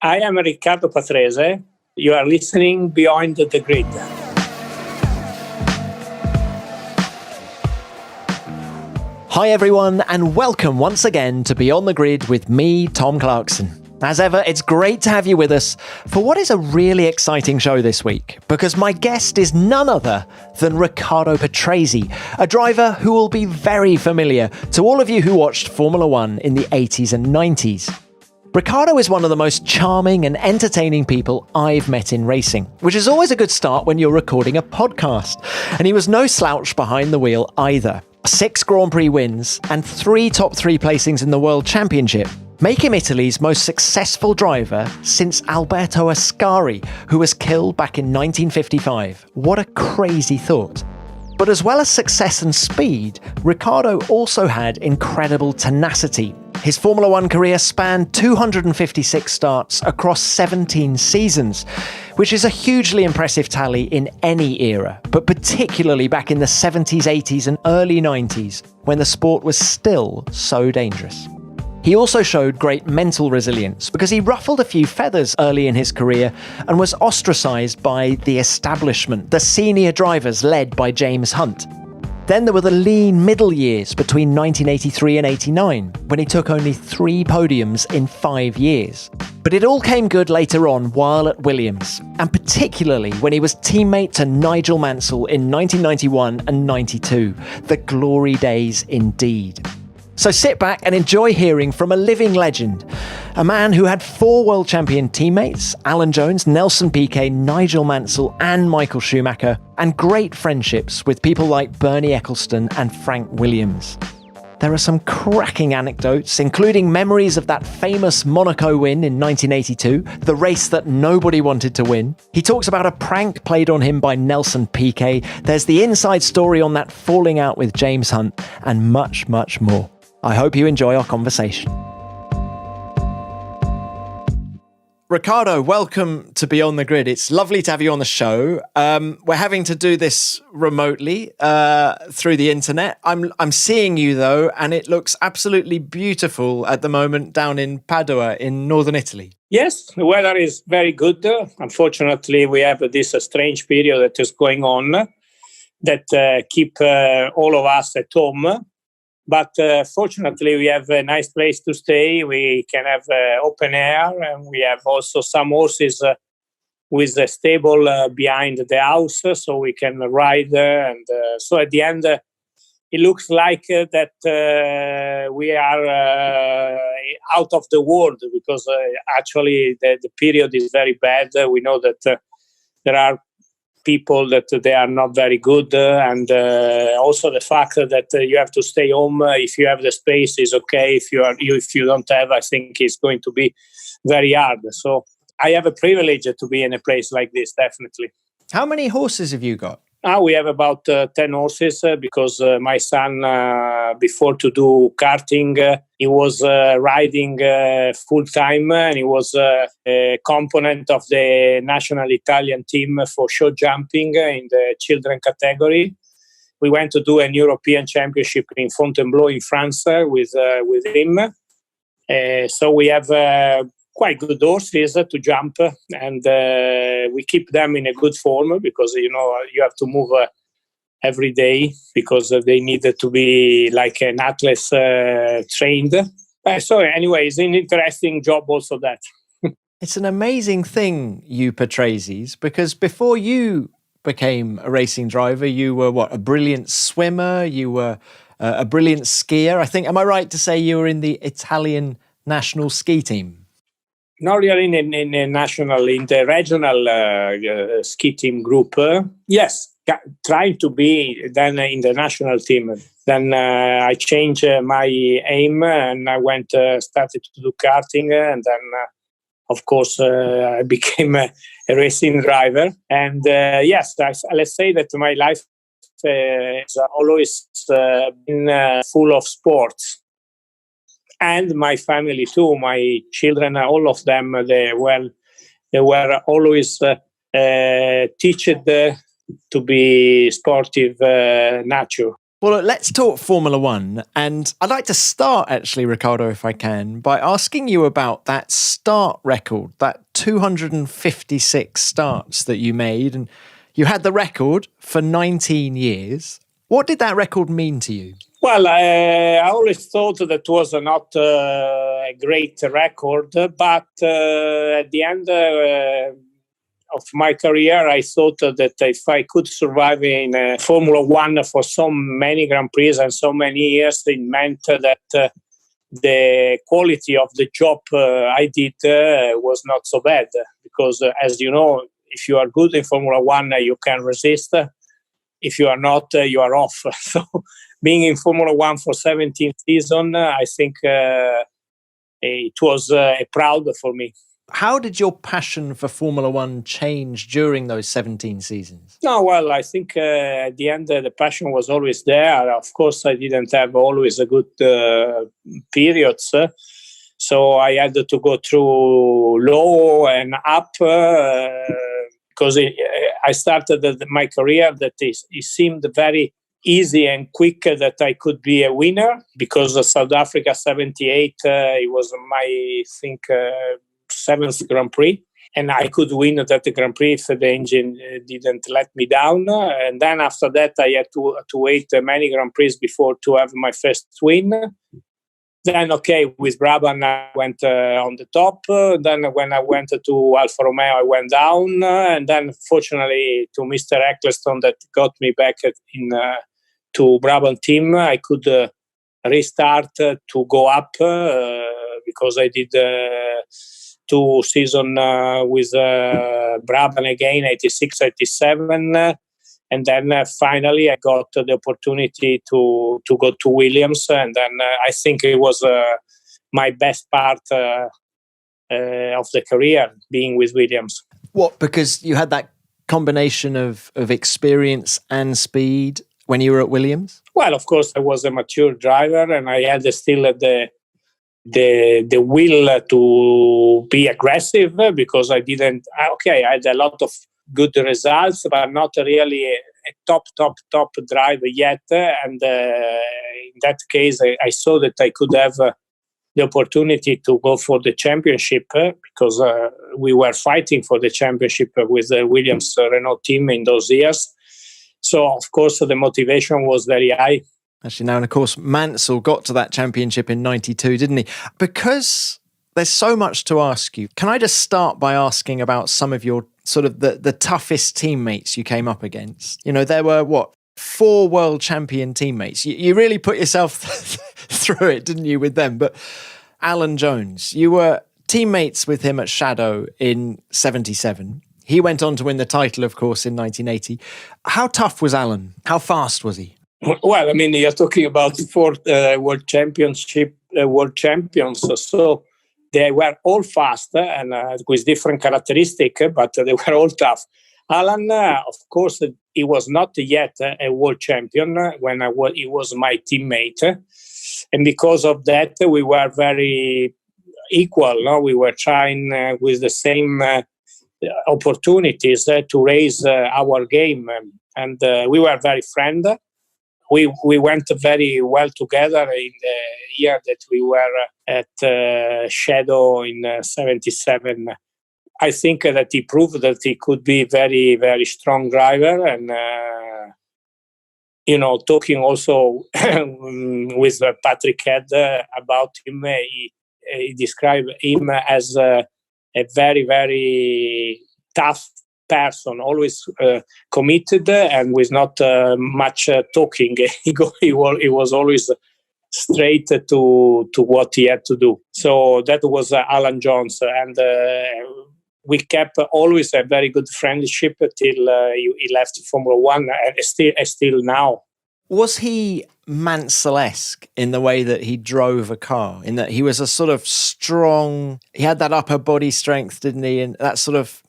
I am Riccardo Patrese. You are listening Beyond the Grid. Hi everyone, and welcome once again to Beyond the Grid with me, Tom Clarkson. As ever, it's great to have you with us for what is a really exciting show this week, because my guest is none other than Riccardo Patrese, a driver who will be very familiar to all of you who watched Formula One in the 80s and 90s. Riccardo is one of the most charming and entertaining people I've met in racing, which is always a good start when you're recording a podcast. And he was no slouch behind the wheel either. 6 Grand Prix wins and 3 top 3 placings in the World Championship make him Italy's most successful driver since Alberto Ascari, who was killed back in 1955. What a crazy thought. But as well as success and speed, Riccardo also had incredible tenacity. His Formula One career spanned 256 starts across 17 seasons, which is a hugely impressive tally in any era, but particularly back in the 70s, 80s and early 90s, when the sport was still so dangerous. He also showed great mental resilience because he ruffled a few feathers early in his career and was ostracised by the establishment, the senior drivers led by James Hunt. Then there were the lean middle years between 1983 and 89, when he took only 3 podiums in 5 years. But it all came good later on while at Williams, and particularly when he was teammate to Nigel Mansell in 1991 and 92, the glory days indeed. So sit back and enjoy hearing from a living legend, a man who had 4 world champion teammates, Alan Jones, Nelson Piquet, Nigel Mansell and Michael Schumacher, and great friendships with people like Bernie Ecclestone and Frank Williams. There are some cracking anecdotes, including memories of that famous Monaco win in 1982, the race that nobody wanted to win. He talks about a prank played on him by Nelson Piquet. There's the inside story on that falling out with James Hunt, and much, much more. I hope you enjoy our conversation. Riccardo, welcome to Beyond the Grid. It's lovely to have you on the show. We're having to do this remotely through the internet. I'm seeing you though, and it looks absolutely beautiful at the moment down in Padua in northern Italy. Yes, the weather is very good. Unfortunately, we have this strange period that is going on that keep all of us at home. But fortunately, we have a nice place to stay. We can have open air, and we have also some horses with a stable behind the house, so we can ride. And so at the end, it looks like that we are out of the world, because actually the period is very bad. We know that there are people that they are not very good, and also the fact that you have to stay home. If you have the space, is okay. If you don't have, I think it's going to be very hard. So I have a privilege to be in a place like this, definitely. How many horses have you got? Now we have about 10 horses because my son, before to do karting, he was riding full time, and he was a component of the national Italian team for show jumping in the children category. We went to do an European Championship in Fontainebleau in France with him. So we have quite good horses to jump, and we keep them in a good form because you have to move every day because they need to be like an athlete trained. So anyway, it's an interesting job also that. It's an amazing thing, you Patreses, because before you became a racing driver, you were a brilliant swimmer, you were a brilliant skier. I think, am I right to say you were in the Italian national ski team? Not really in the regional ski team group. Yes, trying to be then in the national team. Then I changed my aim, and I started to do karting, and then of course I became a racing driver. And yes, let's say that my life has always been full of sports. And my family too, my children, all of them, they were always taught to be sportive nature. Well, let's talk Formula One. And I'd like to start, actually, Riccardo, if I can, by asking you about that start record, that 256 starts that you made. And you had the record for 19 years. What did that record mean to you? Well, I always thought that was not a great record, but at the end of my career, I thought that if I could survive in Formula One for so many Grand Prix and so many years, it meant that the quality of the job I did was not so bad. Because, as you know, if you are good in Formula One, you can resist. If you are not, you are off. So being in Formula One for 17 seasons, I think it was proud for me. How did your passion for Formula One change during those 17 seasons? No, well, I think at the end, the passion was always there. Of course, I didn't have always a good periods. So I had to go through low and up because I started my career that it seemed very easy and quick that I could be a winner because of South Africa 78, it was my, I think, seventh Grand Prix. And I could win that Grand Prix if the engine didn't let me down. And then after that, I had to wait many Grand Prix before to have my first win. Then, okay, with Brabham, I went on the top. Then when I went to Alfa Romeo, I went down. And then, fortunately, to Mr. Eccleston that got me back in to Brabham team, I could restart to go up because I did 2 seasons with Brabham again, 86, 87. And then finally, I got the opportunity to go to Williams. And then I think it was my best part of the career, being with Williams. What, because you had that combination of experience and speed when you were at Williams? Well, of course, I was a mature driver and I had still the will to be aggressive because I had a lot of good results, but not really a top driver yet. And in that case, I saw that I could have the opportunity to go for the championship because we were fighting for the championship with the Williams Renault team in those years. So, of course, the motivation was very high. Actually, now, and of course, Mansell got to that championship in 92, didn't he? Because there's so much to ask you, can I just start by asking about some of your sort of the toughest teammates you came up against? You know, there were, 4 world champion teammates. You really put yourself through it, didn't you, with them? But Alan Jones, you were teammates with him at Shadow in 77. He went on to win the title, of course, in 1980. How tough was Alan? How fast was he? Well, I mean, you're talking about 4 world champions. So they were all fast and with different characteristics, but they were all tough. Alan, of course, he was not yet a world champion when he was my teammate. And because of that, we were very equal. No? We were trying with the same opportunities to raise our game. And we were very friendly. We went very well together in the year that we were at Shadow in 77. I think that he proved that he could be very, very strong driver. And, talking also with Patrick Head about him, he described him as a very, very tough person, always committed and with not much talking. He was always straight to what he had to do. So that was Alan Jones, and we kept always a very good friendship till he left Formula One, and still now. Was he Mansell-esque in the way that he drove a car, in that he was a sort of strong, he had that upper body strength, didn't he? And that sort of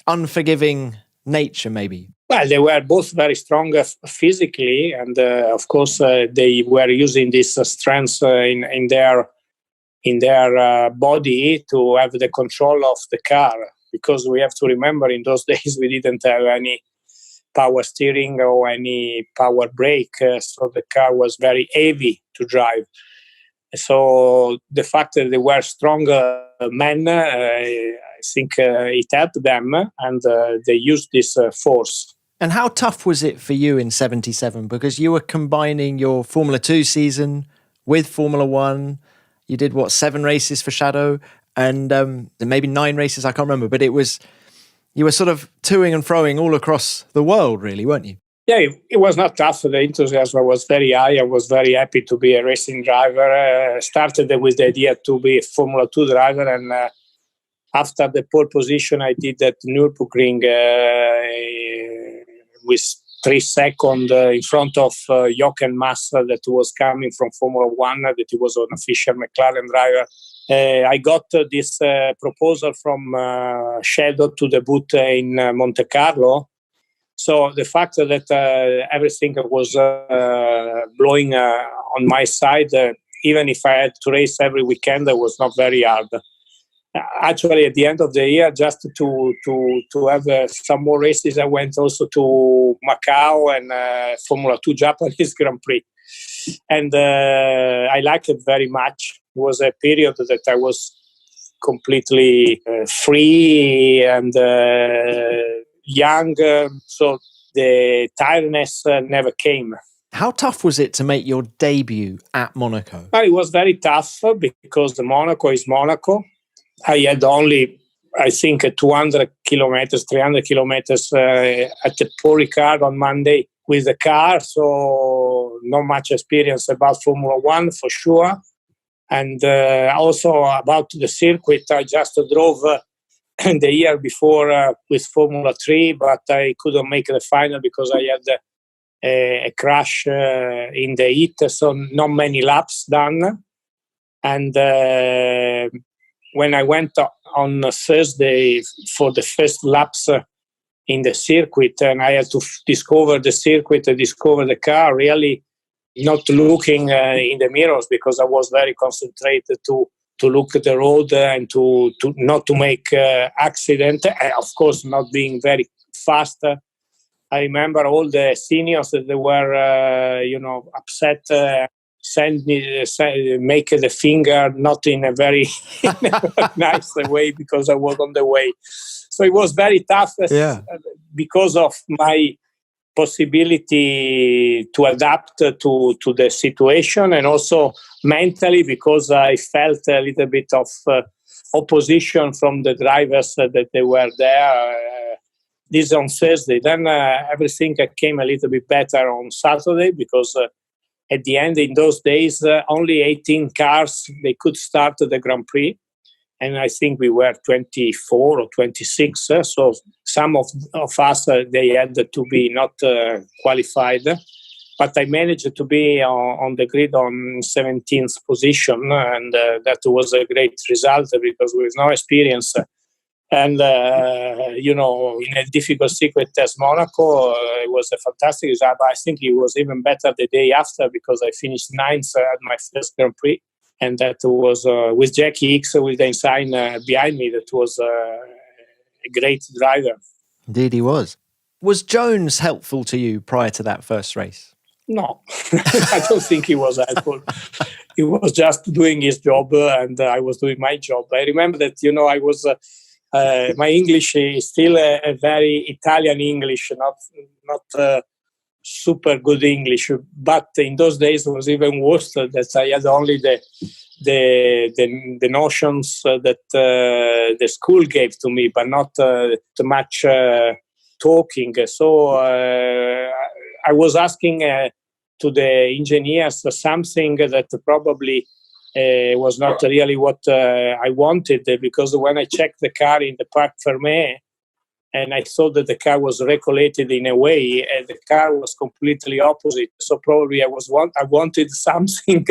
unforgiving nature, maybe? Well, they were both very strong physically, and of course they were using this strength in their body to have the control of the car. Because we have to remember, in those days we didn't have any power steering or any power brake. So the car was very heavy to drive. So the fact that they were stronger men, I think it helped them, and they used this force. And how tough was it for you in 77? Because you were combining your Formula 2 season with Formula 1. You did, 7 races for Shadow? And maybe 9 races, I can't remember. But you were sort of toing and froing all across the world, really, weren't you? Yeah, it was not tough. The enthusiasm was very high. I was very happy to be a racing driver. Started with the idea to be a Formula 2 driver. And after the pole position, I did at Nürburgring with 3 seconds in front of Jochen Massa that was coming from Formula 1, that he was an official McLaren driver. I got this proposal from Shadow to debut in Monte Carlo. So the fact that everything was blowing on my side, even if I had to race every weekend, it was not very hard. Actually, at the end of the year, just to have some more races, I went also to Macau and Formula 2 Japanese Grand Prix. And I liked it very much. It was a period that I was completely free and young, so the tiredness never came. How tough was it to make your debut at Monaco? It was very tough because Monaco is Monaco. I had only, I think, 200 kilometers, 300 kilometers at the Paul Ricard on Monday with the car, so not much experience about Formula 1 for sure. And also about the circuit, I just drove the year before with Formula 3, but I couldn't make the final because I had a crash in the heat, so not many laps done. And when I went on Thursday for the first laps in the circuit, and I had to discover the circuit, discover the car, really not looking in the mirrors because I was very concentrated to look at the road and to not to make accident. Of course, not being very fast. I remember all the seniors that they were, upset. Make the finger not in a very nice way because I was on the way. So it was very tough because of my possibility to adapt to the situation, and also mentally because I felt a little bit of opposition from the drivers that they were there. This on Thursday. Then everything came a little bit better on Saturday because at the end, in those days, only 18 cars, they could start the Grand Prix. And I think we were 24 or 26. So some of us, they had to be not qualified. But I managed to be on the grid on 17th position. And that was a great result because with no experience. And, in a difficult circuit as Monaco, it was a fantastic result. I think it was even better the day after because I finished 9th at my first Grand Prix. And that was with Jackie Hicks with the ensign behind me. That was a great driver. Indeed, he was. Was Jones helpful to you prior to that first race? No, I don't think he was helpful. He was just doing his job and I was doing my job. I remember that, I was... my English is still a very Italian English, not super good English. But in those days, it was even worse that I had only the notions that the school gave to me, but not too much talking. So I was asking to the engineers something that probably was not really what I wanted, because when I checked the car in the Parc Fermé and I saw that the car was regulated in a way and the car was completely opposite. So probably I wanted something,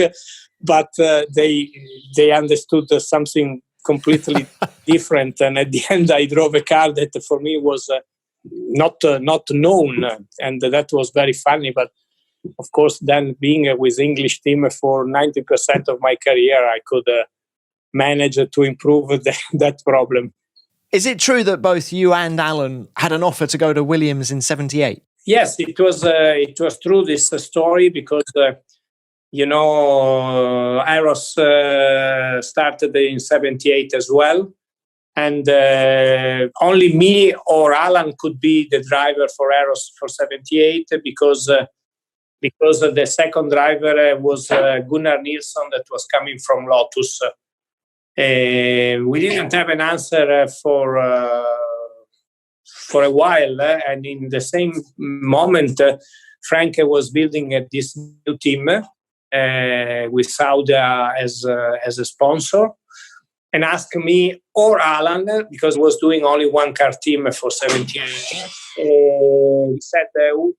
but they understood something completely different. And at the end, I drove a car that for me was not known, and that was very funny. But of course, then being with English team for 90% of my career, I could manage to improve that problem. Is it true that both you and Alan had an offer to go to Williams in 78? Yes, it was true, this story, because Eros started in 78 as well. And only me or Alan could be the driver for Eros for 78 because the second driver was Gunnar Nilsson, that was coming from Lotus. We didn't have an answer for a while, and in the same moment, Frank was building this new team with Saudia as a sponsor, and asked me or Alan, because he was doing only one car team for 78. He said,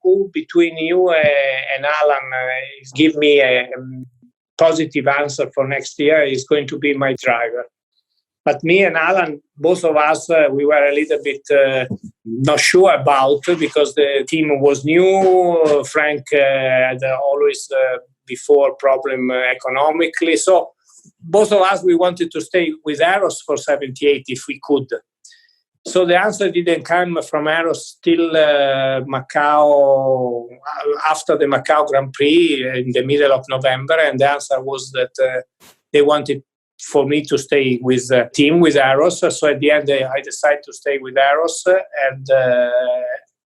who between you and Alan give me a positive answer for next year is going to be my driver. But me and Alan, both of us, we were a little bit not sure about, because the team was new. Frank had always before problem economically. So both of us, we wanted to stay with Eros for 78 if we could. So the answer didn't come from Eros till Macau, after the Macau Grand Prix in the middle of November. And the answer was that they wanted for me to stay with the team, with Eros. So at the end, I decided to stay with Eros, and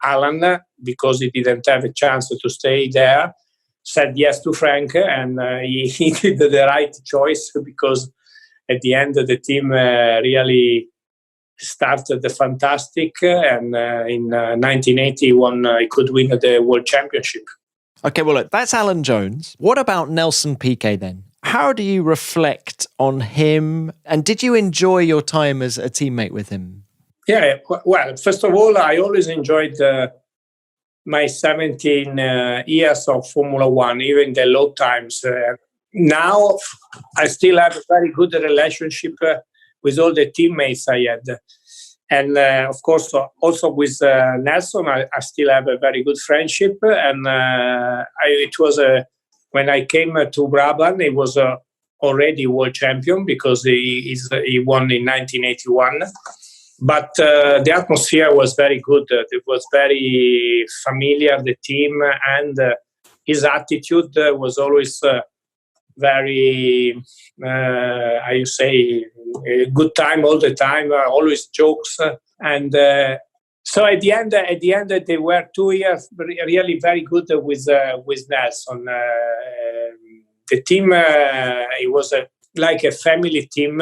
Alan, because he didn't have a chance to stay there, said yes to Frank, and he did the right choice, because at the end the team really started fantastic, and in 1981 he could win the World Championship. Okay, well, look, that's Alan Jones. What about Nelson Piquet then? How do you reflect on him, and did you enjoy your time as a teammate with him? Yeah, well, first of all, I always enjoyed my 17 years of Formula One, even the low times. Now, I still have a very good relationship with all the teammates I had. And of course, also with Nelson, I still have a very good friendship. And it was when I came to Brabham, he was already world champion, because he won in 1981. But the atmosphere was very good. It was very familiar, the team, and his attitude was always very, I say, a good time all the time, always jokes. And so at the end, they were 2 years really very good with Nelson. The team, it was like a family team.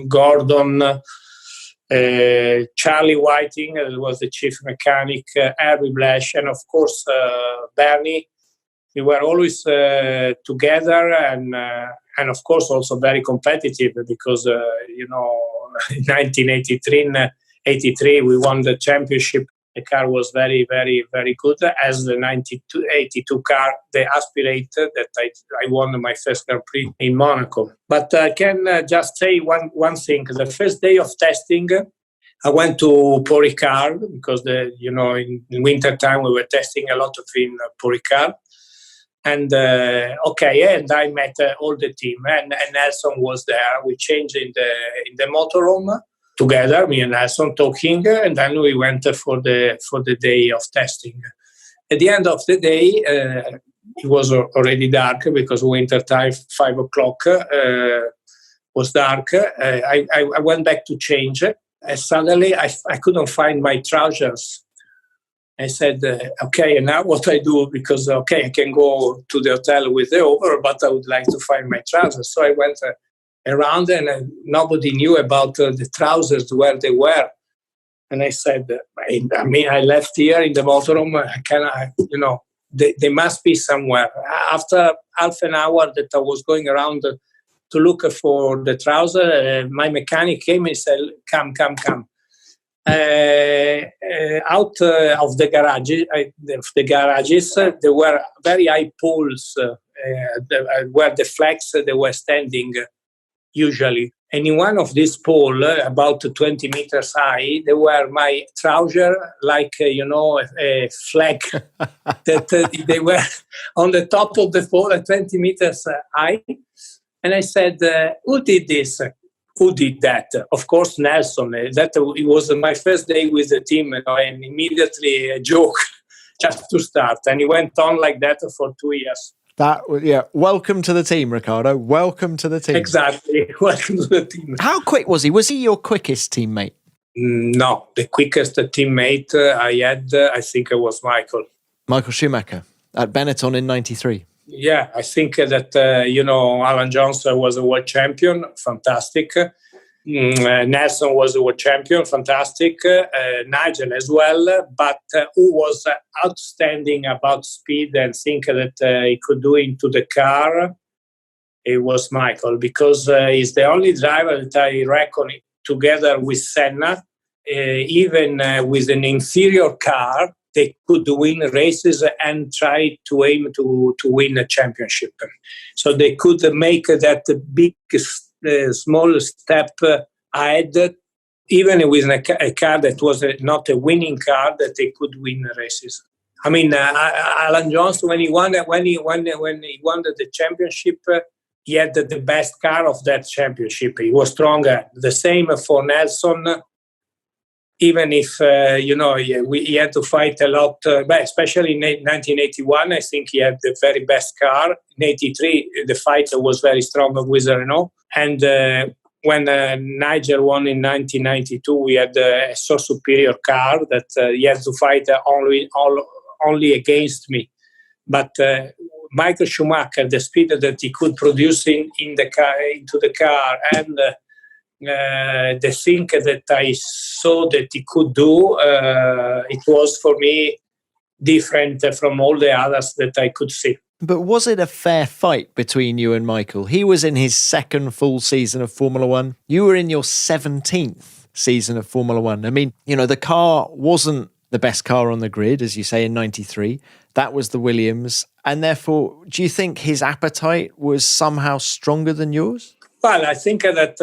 Gordon, Charlie Whiting was the chief mechanic, Harry Blash, and of course Bernie. We were always together, and of course also very competitive, because in 1983 we won the championship. The car was very, very, very good, as the 82 car, the Aspirator, that I won my first Grand Prix in Monaco. But I can just say one thing. The first day of testing, I went to Paul Ricard, because in winter time we were testing a lot in Paul Ricard. And and I met all the team, and Nelson was there. We changed in the motorhome together, me and Nelson talking, and then we went for the day of testing. At the end of the day, it was already dark, because winter time, 5 o'clock, was dark. I went back to change, and suddenly I couldn't find my trousers. I said, okay, now what I do? Because, I can go to the hotel with the over, but I would like to find my trousers. So I went around, and nobody knew about the trousers, where they were. And I said, I left here in the motorhome. They must be somewhere. After half an hour that I was going around to look for the trouser, my mechanic came and said, come. Out of the garages, there were very high poles where the flags they were standing usually. And in one of these poles, about 20 meters high, there were my trousers, like a flag that they were on the top of the pole at 20 meters high. And I said, "Who did this?" Who did that? Of course, Nelson. That it was my first day with the team, and immediately a joke just to start. And he went on like that for 2 years. Welcome to the team, Riccardo. Welcome to the team. Exactly. Welcome to the team. How quick was he? Was he your quickest teammate? No, the quickest teammate I had, I think it was Michael. Michael Schumacher at Benetton in 93. Yeah, I think that, Alan Johnson was a world champion. Fantastic. Nelson was a world champion. Fantastic. Nigel as well. But who was outstanding about speed and think that he could do into the car, it was Michael, because he's the only driver that I reckon together with Senna, even with an inferior car, they could win races and try to aim to win a championship. So they could make that big, small step ahead, even with a car that was not a winning car, that they could win races. I mean, Alan Johnson, when he won the championship, he had the best car of that championship. He was stronger. The same for Nelson. Even if, he had to fight a lot, but especially in 1981, I think he had the very best car. In 83, the fight was very strong with Renault. And when Nigel won in 1992, we had a so superior car that he had to fight only against me. But Michael Schumacher, the speed that he could produce into the car, and the thing that I saw that he could do, it was for me different from all the others that I could see. But was it a fair fight between you and Michael? He was in his second full season of Formula One. You were in your 17th season of Formula One. I mean, the car wasn't the best car on the grid, as you say, in 93. That was the Williams. And therefore, do you think his appetite was somehow stronger than yours? Well, I think that,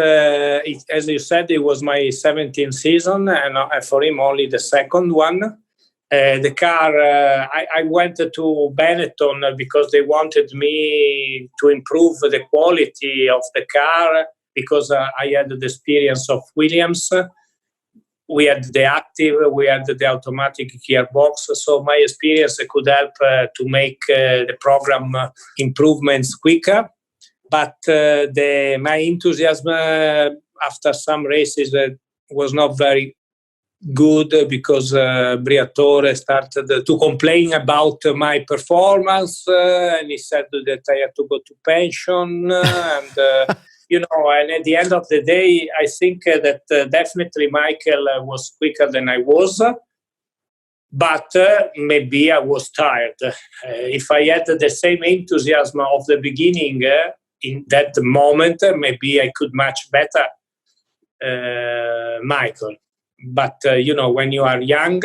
as you said, it was my 17th season, and for him only the second one. The car, I went to Benetton because they wanted me to improve the quality of the car, because I had the experience of Williams. We had the active, we had the automatic gearbox, so my experience could help to make the program improvements quicker. But my enthusiasm after some races was not very good, because Briatore started to complain about my performance, and he said that I had to go to pension. And at the end of the day, I think that definitely Michael was quicker than I was. But maybe I was tired. If I had the same enthusiasm of the beginning, in that moment, maybe I could match better Michael. But, when you are young,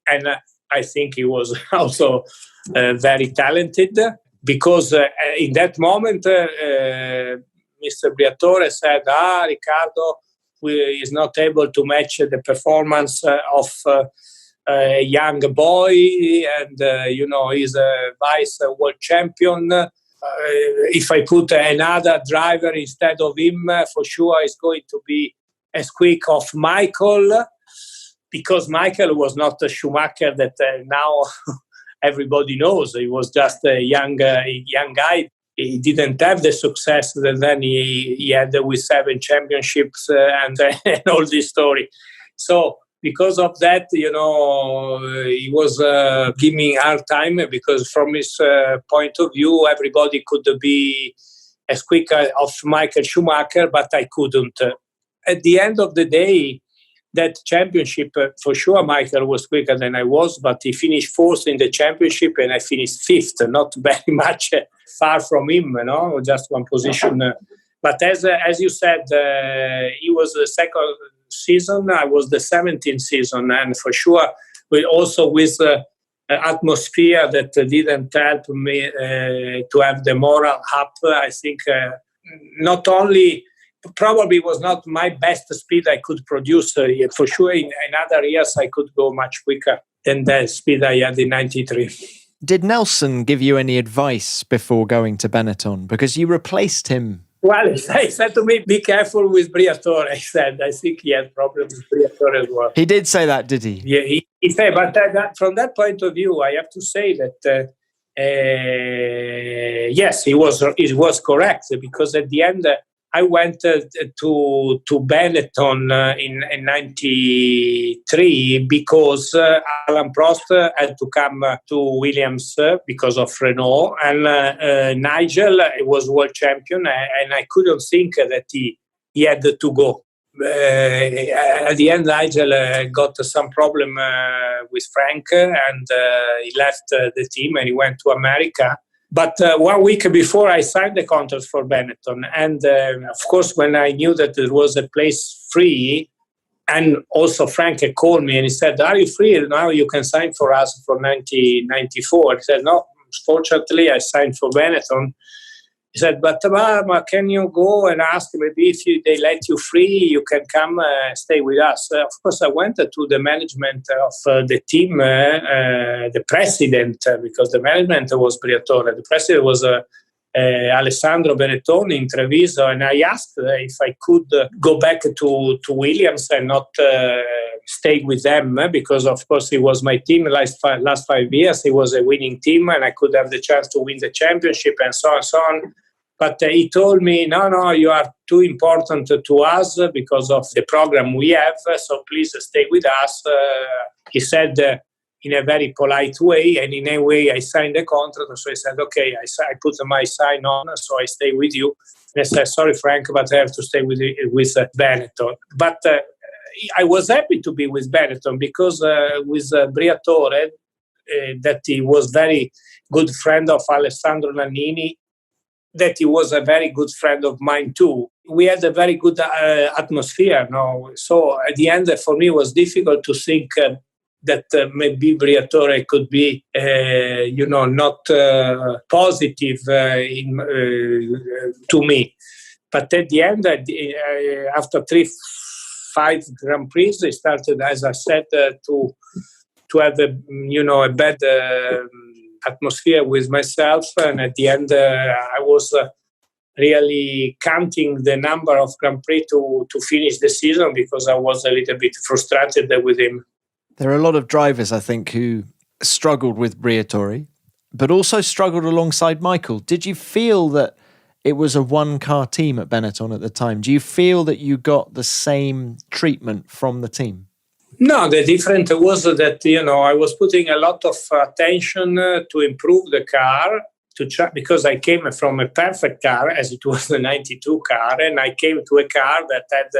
and I think he was also very talented, because in that moment, Mr. Briatore said, Riccardo is not able to match the performance of a young boy, and, he's a vice world champion. If I put another driver instead of him, for sure it's going to be as quick of Michael, because Michael was not a Schumacher that now everybody knows. He was just a young guy. He didn't have the success that then he had with 7 championships and all this story. So because of that, he was giving me a hard time, because from his point of view, everybody could be as quick of Michael Schumacher, but I couldn't. At the end of the day, that championship, for sure, Michael was quicker than I was, but he finished 4th in the championship and I finished 5th, not very much far from him, just one position. But as you said, he was the second season, I was the 17th season, and for sure, also with atmosphere that didn't help me to have the moral up. I think not only... Probably was not my best speed I could produce. For sure, in other years, I could go much quicker than the speed I had in 93. Did Nelson give you any advice before going to Benetton? Because you replaced him Well, he said to me, be careful with Briatore. I said, I think he had problems with Briatore as well. He did say that, did he? Yeah, he said, but from that point of view, I have to say that, yes, he was correct, because at the end, I went to Benetton in 93 because Alain Prost had to come to Williams because of Renault, and Nigel was world champion, and I couldn't think that he had to go. At the end, Nigel got some problem with Frank, and he left the team and he went to America. But 1 week before, I signed the contract for Benetton. And of course, when I knew that there was a place free, and also Frank called me and he said, are you free? Now you can sign for us for 1994. I said, no, fortunately, I signed for Benetton. He said, but can you go and ask maybe if they let you free, you can come stay with us? Of course, I went to the management of the team, the president, because the management was Briatore. The president was Alessandro Benettoni in Treviso, and I asked if I could go back to Williams and not stay with them, because of course it was my team last 5 years. It was a winning team, and I could have the chance to win the championship and so on and so on. But he told me, no, you are too important to us because of the program we have, so please stay with us. He said in a very polite way, and in a way I signed the contract. So I said, okay, I put my sign on, so I stay with you. And I said, sorry, Frank, but I have to stay with Benetton. But I was happy to be with Benetton because with Briatore, that he was very good friend of Alessandro Nannini, that he was a very good friend of mine too. We had a very good atmosphere. No? So at the end, for me, it was difficult to think that maybe Briatore could be, not positive to me. But at the end, after 5 Grand Prix, I started, as I said, to have a bad atmosphere with myself, and at the end I was really counting the number of Grand Prix to finish the season, because I was a little bit frustrated with him. There are a lot of drivers, I think, who struggled with Briatore, but also struggled alongside Michael. Did you feel that it was a one-car team at Benetton at the time? Do you feel that you got the same treatment from the team? No, the difference was that, I was putting a lot of attention to improve the car, because I came from a perfect car, as it was the 92 car, and I came to a car that had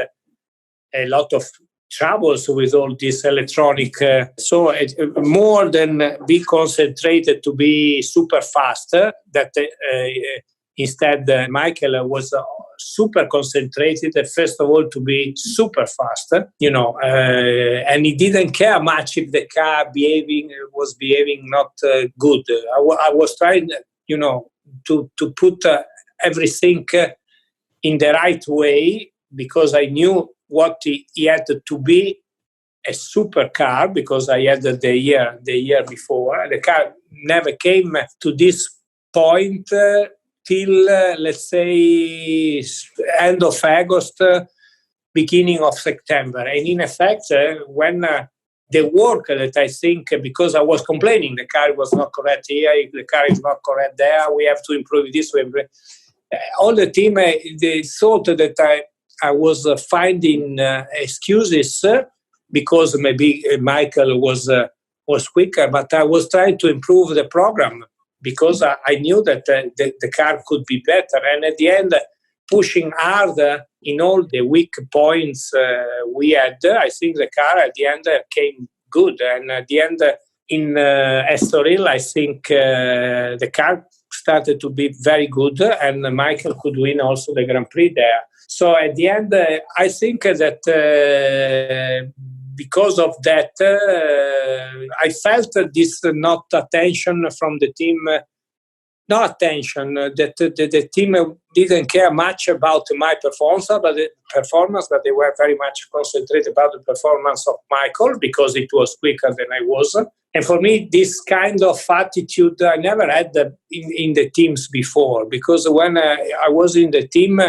a lot of troubles with all this electronic. So more than be concentrated to be super fast, that instead Michael was super concentrated, first of all, to be super fast, and he didn't care much if the car was behaving not good. I was trying, to put everything in the right way, because I knew what he had to be a super car, because I had the year before. The car never came to this point till, let's say, end of August, beginning of September. And in effect, when the work that I think, because I was complaining, the car was not correct here, the car is not correct there, we have to improve this way. All the team, they thought that I was finding excuses, because maybe Michael was quicker, but I was trying to improve the program, because I knew that the car could be better. And at the end, pushing harder in all the weak points we had, I think the car at the end came good. And at the end, in Estoril, I think the car started to be very good, and Michael could win also the Grand Prix there. So at the end, I think that because of that, I felt this not attention from the team. No attention, that the team didn't care much about my performance, but they were very much concentrated about the performance of Michael, because it was quicker than I was. And for me, this kind of attitude I never had in the teams before, because when I was in the team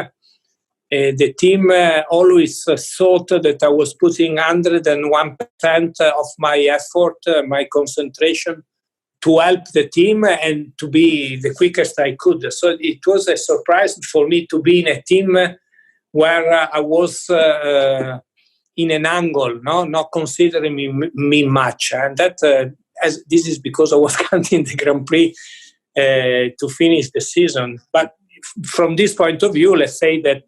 always thought that I was putting 101% of my effort, my concentration to help the team and to be the quickest I could. So it was a surprise for me to be in a team where I was in an angle, not considering me much. And that this is because I was counting the Grand Prix to finish the season. But from this point of view, let's say that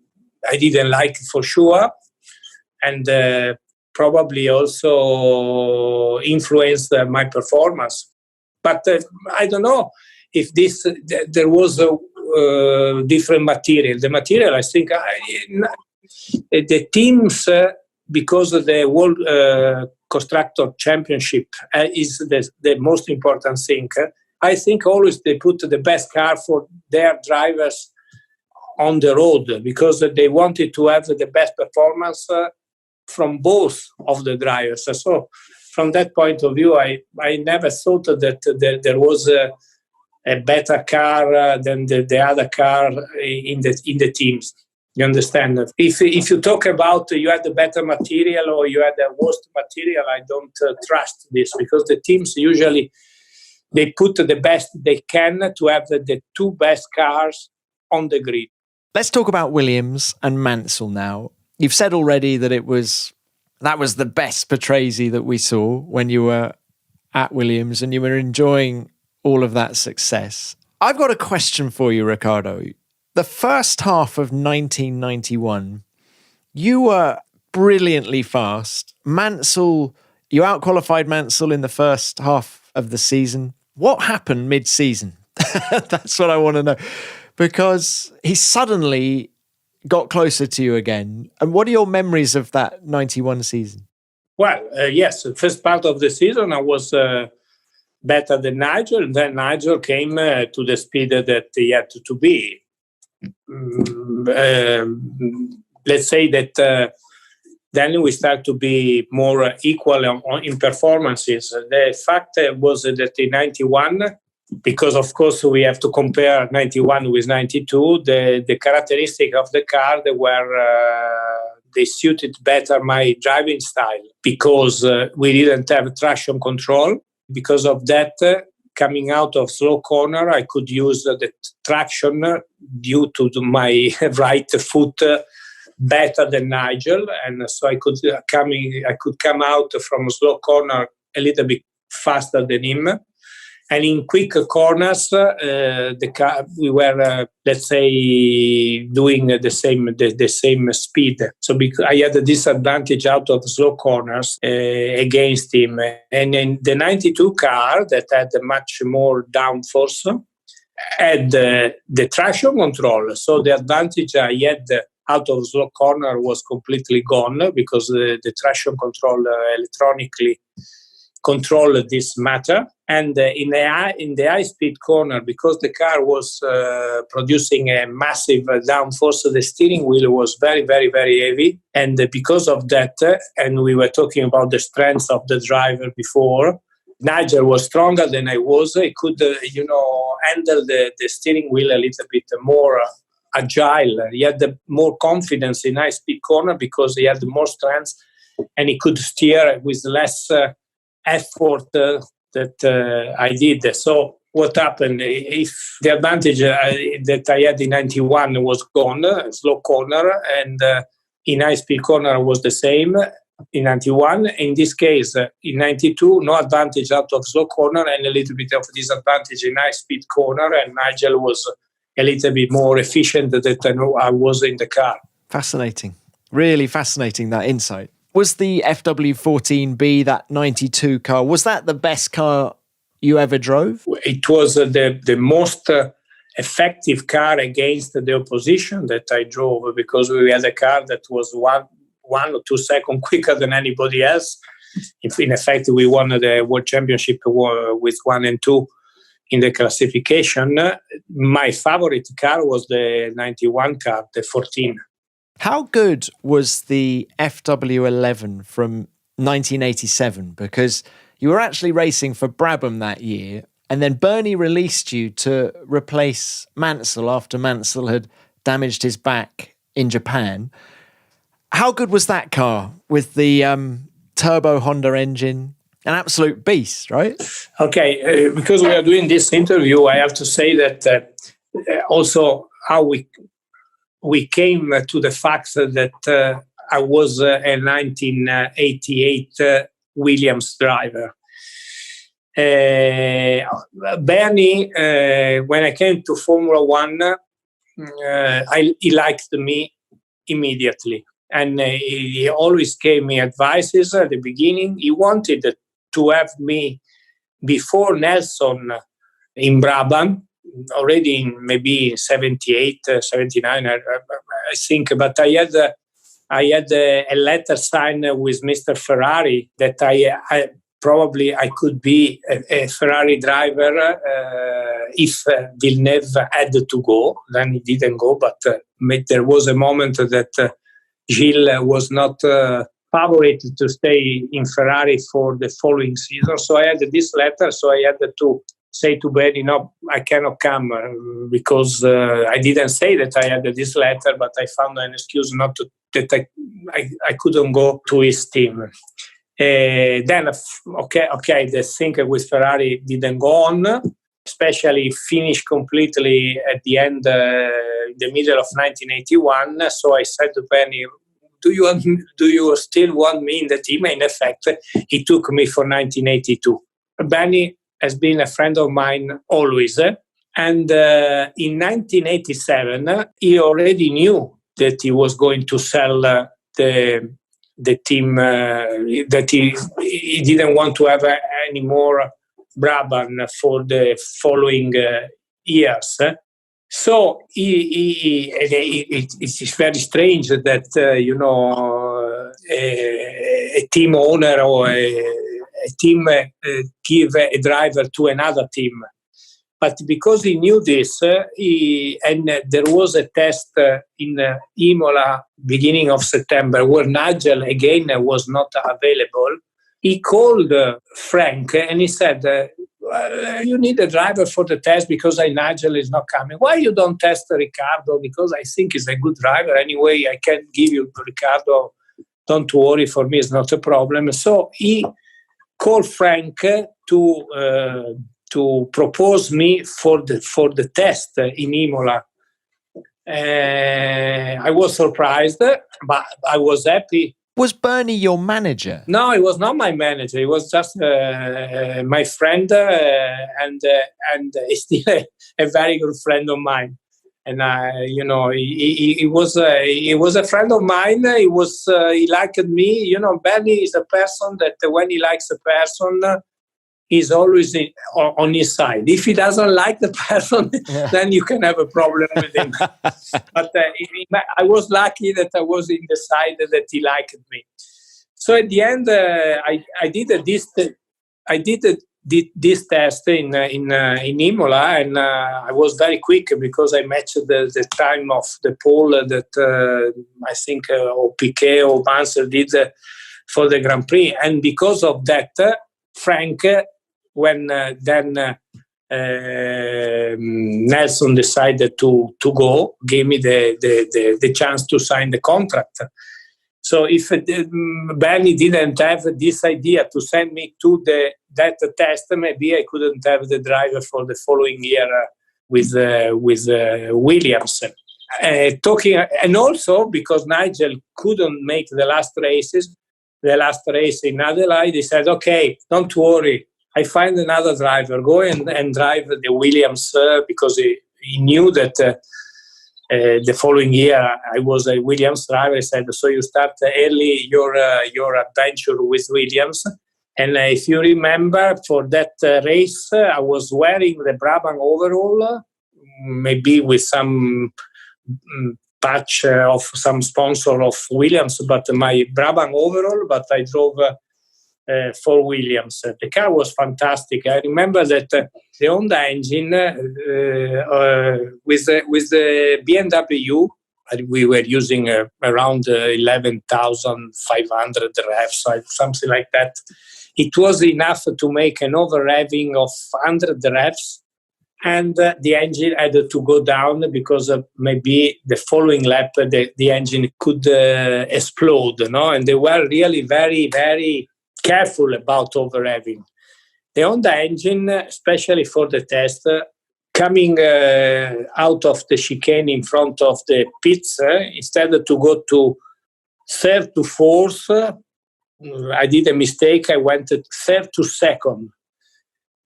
I didn't like it for sure, and probably also influenced my performance. But I don't know if there was a different material. The material, I think, the teams, because of the World Constructor Championship is the most important thing. I think always they put the best car for their drivers on the road because they wanted to have the best performance from both of the drivers. So from that point of view, I never thought that there was a better car than the other car in the teams. You understand? If you talk about you had the better material or you had the worst material, I don't trust this, because the teams usually they put the best they can to have the two best cars on the grid. Let's talk about Williams and Mansell now. You've said already that that was the best Patrese that we saw when you were at Williams and you were enjoying all of that success. I've got a question for you, Riccardo. The first half of 1991, you were brilliantly fast. Mansell, you outqualified Mansell in the first half of the season. What happened mid-season? That's what I want to know. Because he suddenly got closer to you again. And what are your memories of that 91 season? Well, yes, the first part of the season I was better than Nigel. And then Nigel came to the speed that he had to be. Let's say that then we start to be more equal in performances. The fact was that in 91, because of course we have to compare 91 with 92, the characteristic of the car, they suited better my driving style, because we didn't have traction control. Because of that, coming out of slow corner, I could use the traction due to my right foot better than Nigel, and so I could come out from slow corner a little bit faster than him. And in quick corners, we were, let's say, doing the same speed. So because I had a disadvantage out of slow corners against him. And in the 92 car that had a much more downforce had the traction control. So the advantage I had out of slow corner was completely gone, because the traction control electronically control this matter. And in the high-speed corner, because the car was producing a massive downforce, the steering wheel was very, very, very heavy. And because of that, and we were talking about the strength of the driver before, Nigel was stronger than I was. He could, handle the steering wheel a little bit more agile. He had more confidence in high-speed corner because he had more strength, and he could steer with less effort that I did. So what happened? If the advantage that I had in 91 was gone, slow corner, and in high-speed corner was the same in 91. In this case, in 92, no advantage out of slow corner and a little bit of disadvantage in high-speed corner, and Nigel was a little bit more efficient than I was in the car. Fascinating. Really fascinating, that insight. Was the FW14B, that 92 car, was that the best car you ever drove? It was the most effective car against the opposition that I drove, because we had a car that was one or 2 seconds quicker than anybody else. In effect, we won the World Championship with 1 and 2 in the classification. My favorite car was the 91 car, the 14. How good was the FW11 from 1987, because you were actually racing for Brabham that year, and then Bernie released you to replace Mansell after Mansell had damaged his back in Japan. How good was that car with the turbo Honda engine? An absolute beast, right? Okay, because we are doing this interview, I have to say that also how we came to the fact that I was a 1988 Williams driver. Bernie, when I came to Formula One, he liked me immediately. And he always gave me advices at the beginning. He wanted to have me before Nelson in Brabham, already in maybe 78, 79, I think. But I had a letter signed with Mr. Ferrari that I probably could be a Ferrari driver if Villeneuve had to go. Then he didn't go, but there was a moment that Gilles was not favorite to stay in Ferrari for the following season. So I had this letter, so I had to say to Benny, no, I cannot come because I didn't say that I had this letter, but I found an excuse not to, that I couldn't go to his team. Then, the thing with Ferrari didn't go on, especially finished completely at the end, the middle of 1981. So I said to Benny, do you still want me in the team? In effect, he took me for 1982. Benny has been a friend of mine always. And in 1987, he already knew that he was going to sell the team, that he didn't want to have any more Brabham for the following years. So it's very strange that, a team owner or a team give a driver to another team. But because he knew this, and there was a test in Imola beginning of September where Nigel again was not available, he called Frank and he said, you need a driver for the test because Nigel is not coming. Why you don't test Riccardo? Because I think he's a good driver. Anyway, I can give you Riccardo. Don't worry, for me it's not a problem. So he called Frank to propose me for the test in Imola. I was surprised, but I was happy. Was Bernie your manager? No, he was not my manager. He was just my friend, and he's still a very good friend of mine. And he was a friend of mine. He liked me. Bernie is a person that when he likes a person, he's always on his side. If he doesn't like the person, then you can have a problem with him. But I was lucky that I was in the side that he liked me. So at the end, I did this test in Imola, and I was very quick because I matched the time of the pole that I think or Piquet or Mansell did for the Grand Prix. And because of that, Frank, when Nelson decided to go, gave me the chance to sign the contract. So if Bernie didn't have this idea to send me to that test, maybe I couldn't have the driver for the following year with Williams. And also because Nigel couldn't make the last race in Adelaide, he said, okay, don't worry, I find another driver. Go and drive the Williams because he knew that the following year I was a Williams driver. He said, so you start early your adventure with Williams. And if you remember, for that race, I was wearing the Brabham overall, maybe with some patch of some sponsor of Williams, but my Brabham overall, but I drove for Williams. The car was fantastic. I remember that the Honda engine with the BMW we were using around 11,500 revs, something like that. It was enough to make an over-revving of 100 revs, and the engine had to go down because maybe the following lap the engine could explode, and they were really very, very careful about over-revving. The Honda engine, especially for the test, coming out of the chicane in front of the pits, instead to go to third to fourth, I did a mistake. I went to third to second.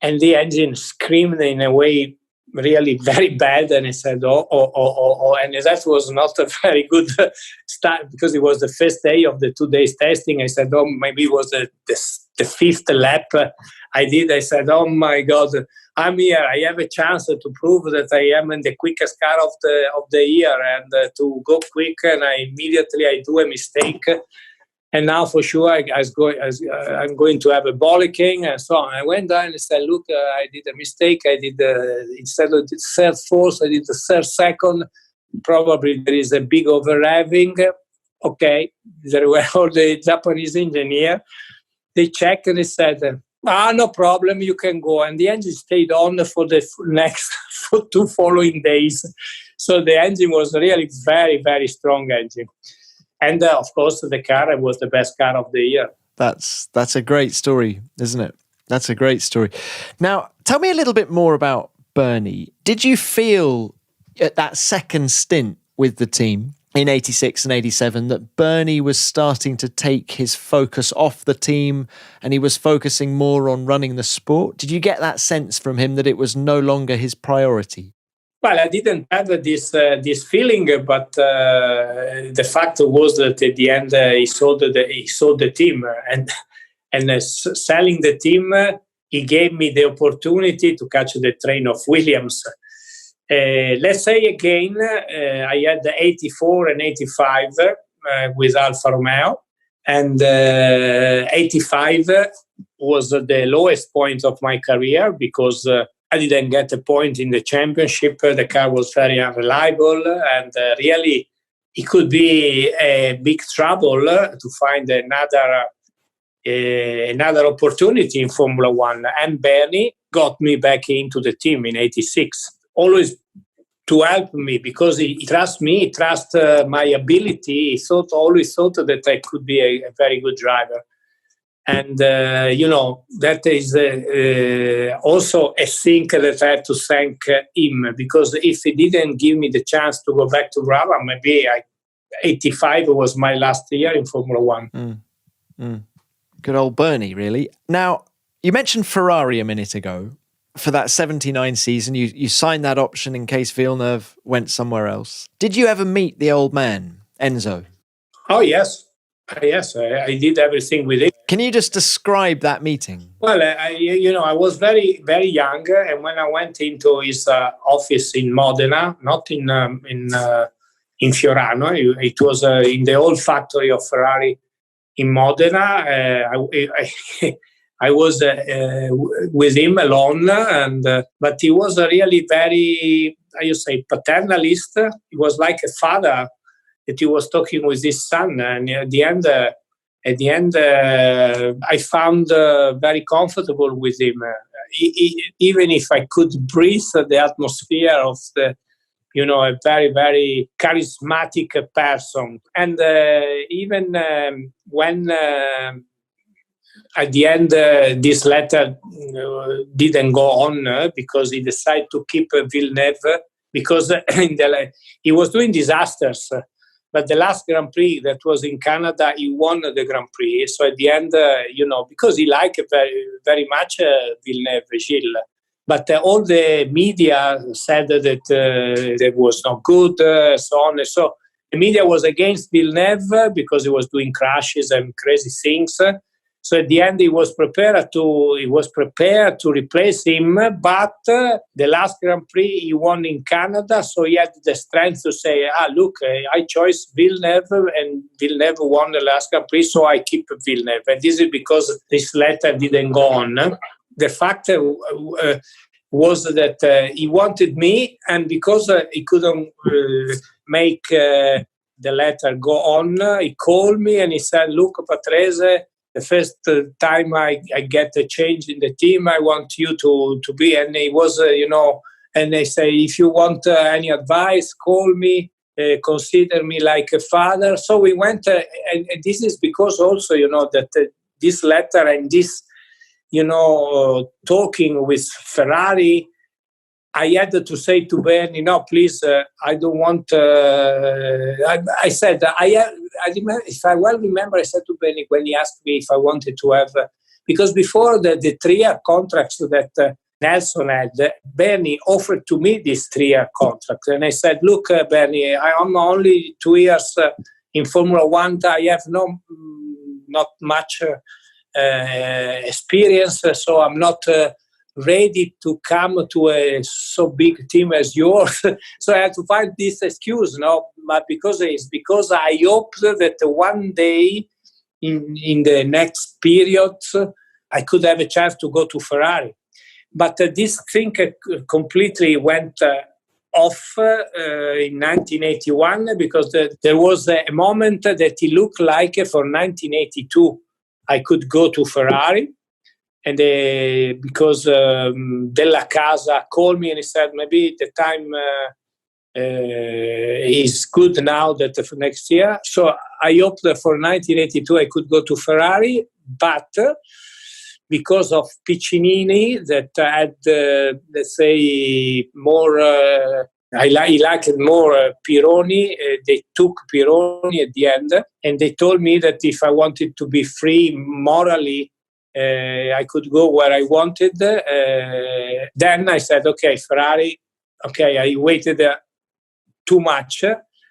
And the engine screamed in a way really very bad. And I said, oh. And that was not a very good start because it was the first day of the 2 days testing. I said, maybe it was the fifth lap I did. I said, oh my God, I'm here. I have a chance to prove that I am in the quickest car of the year and to go quick. And I do a mistake. And now for sure I'm going to have a bollocking and so on. I went down and said, look, I did a mistake. I did, instead of the third fourth, I did the third second. Probably there is a big over-revving. Okay, there were all the Japanese engineers. They checked and they said, no problem, you can go. And the engine stayed on for the next 2 following days. So the engine was really very, very strong engine. And of course, the car was the best car of the year. That's a great story, isn't it? That's a great story. Now, tell me a little bit more about Bernie. Did you feel at that second stint with the team in 86 and 87 that Bernie was starting to take his focus off the team and he was focusing more on running the sport? Did you get that sense from him that it was no longer his priority? Well, I didn't have this feeling, but the fact was that at the end he sold the team, and selling the team, he gave me the opportunity to catch the train of Williams. Let's say again, I had 84 and 85 with Alfa Romeo, and 85 was the lowest point of my career because I didn't get a point in the championship. The car was very unreliable, and really it could be a big trouble to find another opportunity in Formula One. And Bernie got me back into the team in 86, always to help me because he trusts me, he trusts my ability. He always thought that I could be a very good driver. And, that is also a thing that I have to thank him, because if he didn't give me the chance to go back to Brabham, maybe 85 was my last year in Formula One. Good old Bernie, really. Now, you mentioned Ferrari a minute ago. For that 79 season, you signed that option in case Villeneuve went somewhere else. Did you ever meet the old man, Enzo? Oh, yes. Yes, I did everything with him. Can you just describe that meeting? Well, I was very, very young, and when I went into his office in Modena, not in Fiorano, it was in the old factory of Ferrari in Modena. I was with him alone, but he was really very, paternalist. He was like a father that he was talking with his son, and at the end, I found very comfortable with him, even if I could breathe the atmosphere of a very, very charismatic person. And even when at the end this letter didn't go on because he decided to keep Villeneuve because he was doing disasters. But the last Grand Prix that was in Canada, he won the Grand Prix. So at the end, because he liked very, very much Villeneuve, Gilles. But all the media said that it was not good, so on. And so the media was against Villeneuve because he was doing crashes and crazy things. So at the end, he was prepared to replace him. But the last Grand Prix he won in Canada, so he had the strength to say, look, I chose Villeneuve, and Villeneuve won the last Grand Prix, so I keep Villeneuve. And this is because this letter didn't go on. The fact was that he wanted me, and because he couldn't make the letter go on, he called me and he said, "Look, Patrese, the first time I get a change in the team, I want you to be." And he was, and they say, "If you want any advice, call me, consider me like a father." So we went, and this is because also, that this letter and this, talking with Ferrari, I had to say to Bernie, "No, please, I don't want." I said, if I well remember, I said to Bernie when he asked me if I wanted to have, because before the 3-year contracts that Nelson had, Bernie offered to me this 3-year contract, and I said, "Look, Bernie, I am only 2 years in Formula One. I have not much experience, so I'm not." Ready to come to a so big team as yours. So I had to find this excuse, but because I hoped that one day in the next period I could have a chance to go to Ferrari. But this thing completely went off in 1981 because there was a moment that it looked like for 1982 I could go to Ferrari. And because Della Casa called me and he said, maybe the time is good now that for next year. So I hoped that for 1982 I could go to Ferrari, but because of Piccinini that had, let's say, more, he liked more Pironi. They took Pironi at the end, and they told me that if I wanted to be free morally, I could go where I wanted. Then I said, okay, Ferrari. Okay, I waited too much.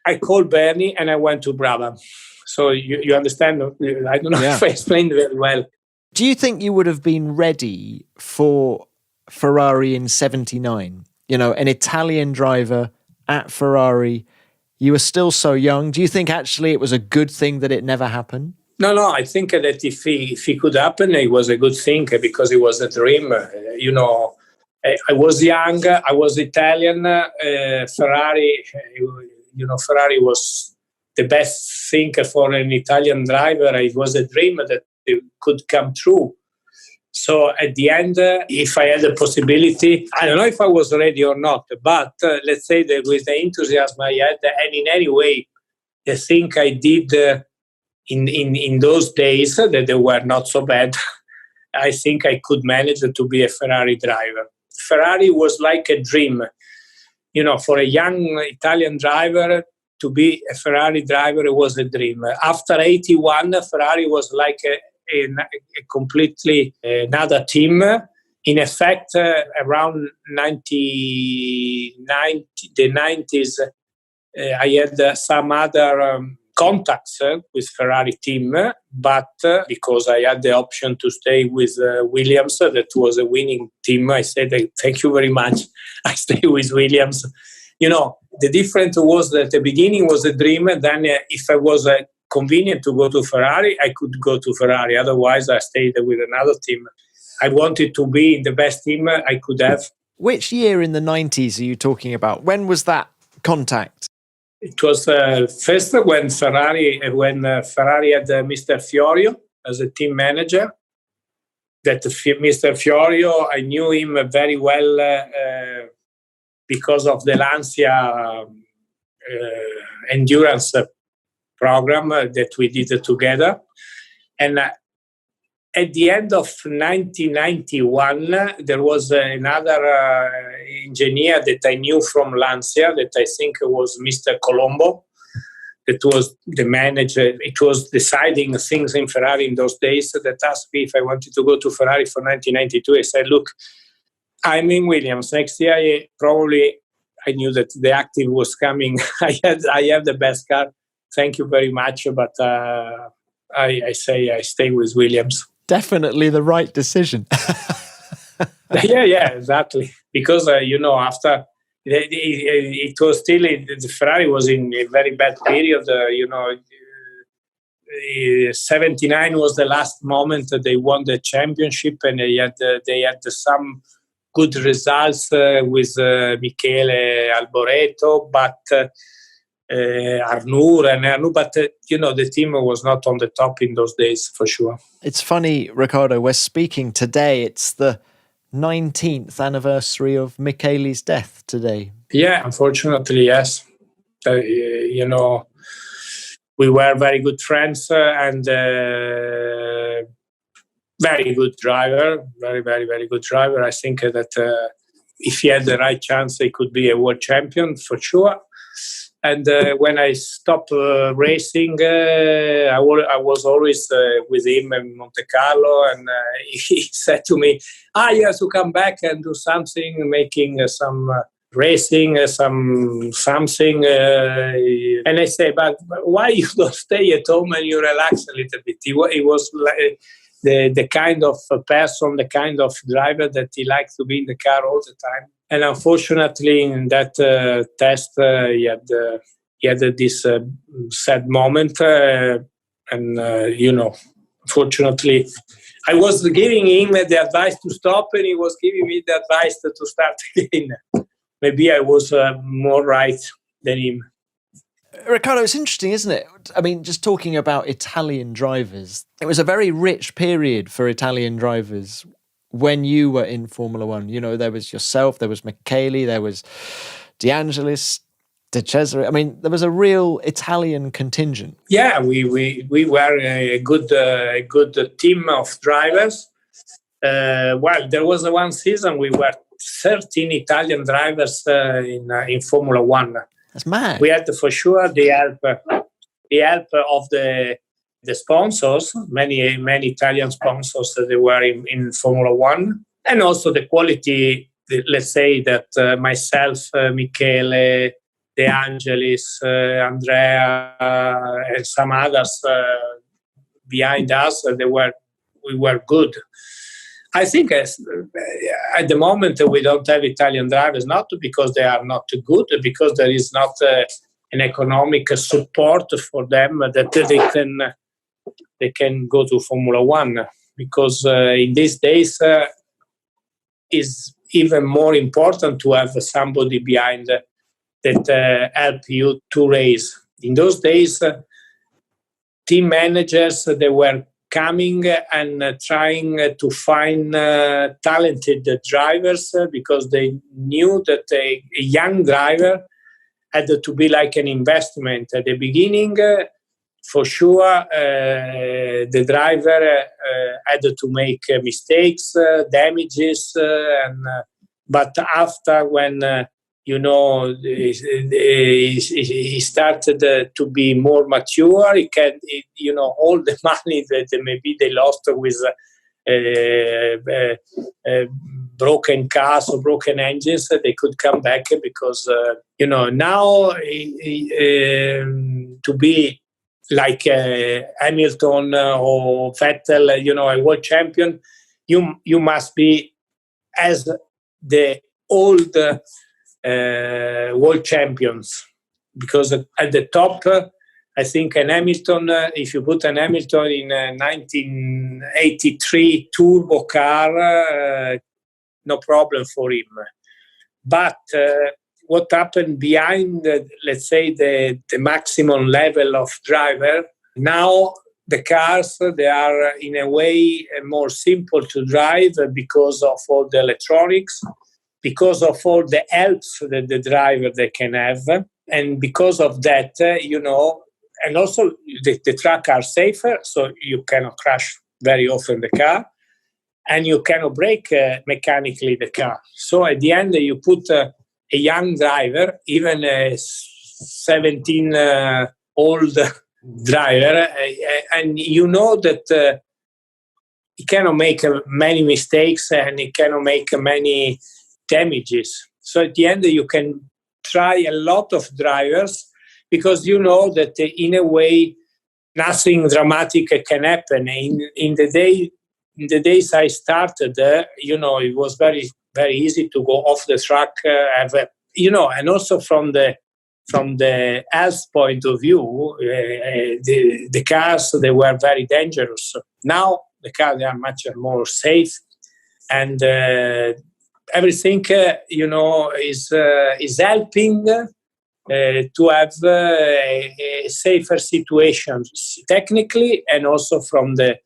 I called Bernie and I went to Brabham. So you understand? I don't know if I explained very well. Do you think you would have been ready for Ferrari in 79? An Italian driver at Ferrari. You were still so young. Do you think actually it was a good thing that it never happened? No, I think that if he could happen, it was a good thing because it was a dream. I was young, I was Italian. Ferrari, Ferrari was the best thing for an Italian driver. It was a dream that it could come true. So at the end, if I had the possibility, I don't know if I was ready or not, but let's say that with the enthusiasm I had, and in any way, the thing I did in those days that they were not so bad, I think I could manage to be a Ferrari driver. Ferrari was like a dream, for a young Italian driver to be a Ferrari driver. It was a dream. After 81, Ferrari was like a completely another team. In effect, around the 90s, I had some other contacts with Ferrari team, but because I had the option to stay with Williams, that was a winning team, I said, thank you very much. I stay with Williams. The difference was that the beginning was a dream, and then if I was convenient to go to Ferrari, I could go to Ferrari. Otherwise, I stayed with another team. I wanted to be in the best team I could have. Which year in the 90s are you talking about? When was that contact? It was first when Ferrari had Mr. Fiorio as a team manager. That Mr. Fiorio, I knew him very well because of the Lancia endurance program that we did together. And at the end of 1991, there was another engineer that I knew from Lancia that I think was Mr. Colombo, that was the manager. It was deciding things in Ferrari in those days, that asked me if I wanted to go to Ferrari for 1992. I said, look, I'm in Williams. Next year, I knew that the active was coming. I have the best car. Thank you very much. But I say I stay with Williams. Definitely the right decision. yeah, exactly. Because, after it was still, the Ferrari was in a very bad period. 79 was the last moment that they won the championship, and they had some good results with Michele Alboreto, but Arnoux, but the team was not on the top in those days for sure. It's funny, Riccardo, we're speaking today. It's the 19th anniversary of Michele's death today. Yeah, unfortunately, yes. We were very good friends and very good driver, very, very, very good driver. I think that if he had the right chance, he could be a world champion for sure. And when I stopped racing, I was always with him in Monte Carlo, and he said to me, you have to come back and do something, making some racing, something. And I say, but why you don't stay at home and you relax a little bit? He was like the kind of person, the kind of driver that he liked to be in the car all the time. And unfortunately, in that test, he had this sad moment. Fortunately, I was giving him the advice to stop, and he was giving me the advice to start again. Maybe I was more right than him. Riccardo, it's interesting, isn't it? I mean, just talking about Italian drivers, it was a very rich period for Italian drivers when you were in Formula One. There was yourself, there was Michele, there was De Angelis, De Cesare. I mean, there was a real Italian contingent. Yeah, we were a good team of drivers. There was one season we were 13 Italian drivers in Formula One. That's mad. We had for sure the help of the sponsors, many Italian sponsors that they were in Formula One, and also the quality. Let's say that myself, Michele, De Angelis, Andrea, and some others behind us, we were good. I think at the moment we don't have Italian drivers, not because they are not good, because there is not an economic support for them that they can go to Formula One. Because in these days is even more important to have somebody behind that help you to race. In those days, team managers, they were coming and trying to find talented drivers because they knew that a young driver had to be like an investment. At the beginning, for sure, the driver had to make mistakes, damages, but after when he started to be more mature, he can, all the money that maybe they lost with broken cars or broken engines, they could come back because, now to be like Hamilton or Vettel, a world champion, you must be as the old world champions, because at the top, I think an Hamilton, if you put an Hamilton in a 1983 turbo car, no problem for him. But what happened behind, let's say, the maximum level of driver, now the cars, they are in a way more simple to drive because of all the electronics, because of all the helps that the driver they can have, and because of that, and also the track are safer, so you cannot crash very often the car, and you cannot break mechanically the car. So at the end, you put a young driver, even a 17-old driver, and that he cannot make many mistakes and he cannot make many damages. So at the end, you can try a lot of drivers because you know that in a way nothing dramatic can happen. In the days I started, it was very, very easy to go off the track, and also from the health point of view, the cars, they were very dangerous. Now the cars, they are much more safe, and everything, is helping to have a safer situation, technically and also from the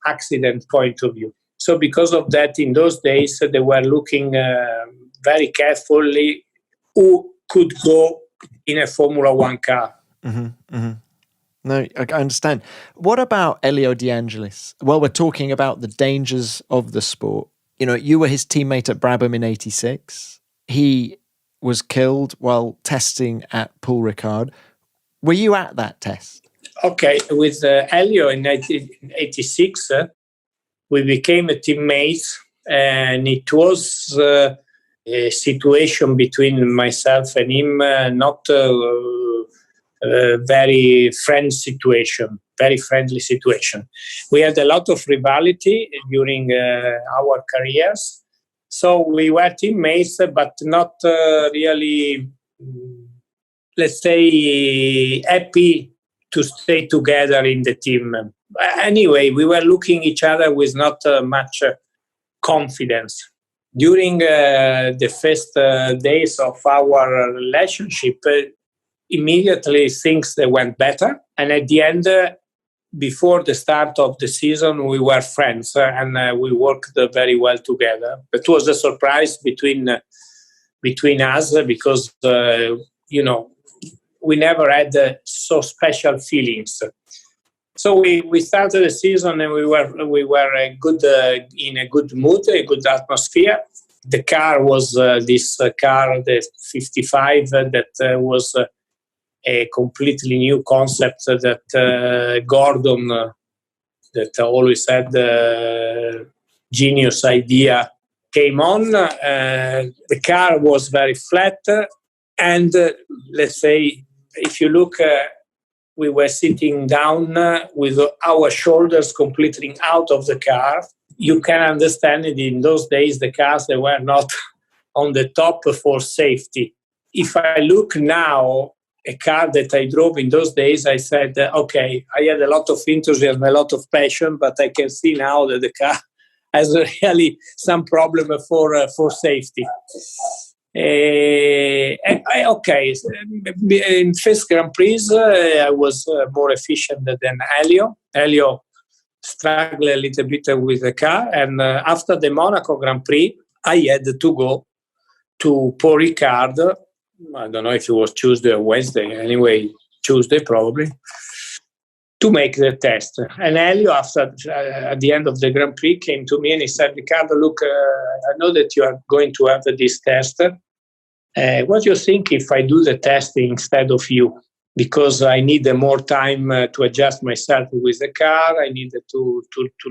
accident point of view. So because of that, in those days, they were looking very carefully who could go in a Formula One car. Mm-hmm, mm-hmm. No, I understand. What about Elio De Angelis? Well, we're talking about the dangers of the sport. You know, you were his teammate at Brabham in 86. He was killed while testing at Paul Ricard. Were you at that test? Okay, with Elio in 1986, we became a teammate, and it was a situation between myself and him, not very friendly situation. We had a lot of rivalry during our careers. So we were teammates, but not really, let's say, happy to stay together in the team. Anyway, we were looking each other with not much confidence. During the first days of our relationship, immediately things went better. And at the end, before the start of the season, we were friends and we worked very well together. It was a surprise between us because, we never had so special feelings. So we started the season and we were good in a good mood, a good atmosphere. The car was this car, the 55, that was a completely new concept that Gordon, that always had the genius idea, came on. The car was very flat, and let's say, if you look, we were sitting down with our shoulders completely out of the car. You can understand it. In those days, the cars, they were not on the top for safety. If I look now, a car that I drove in those days, I said, okay, I had a lot of enthusiasm, a lot of passion, but I can see now that the car has really some problem for safety. Okay, in first Grand Prix, I was more efficient than Elio. Elio struggled a little bit with the car, and after the Monaco Grand Prix, I had to go to Paul Ricard. I don't know if it was Tuesday or Wednesday. Anyway, Tuesday probably, to make the test. And Elio, at the end of the Grand Prix, came to me and he said, Riccardo, look, I know that you are going to have this test. What do you think if I do the test instead of you? Because I need more time to adjust myself with the car. I needed to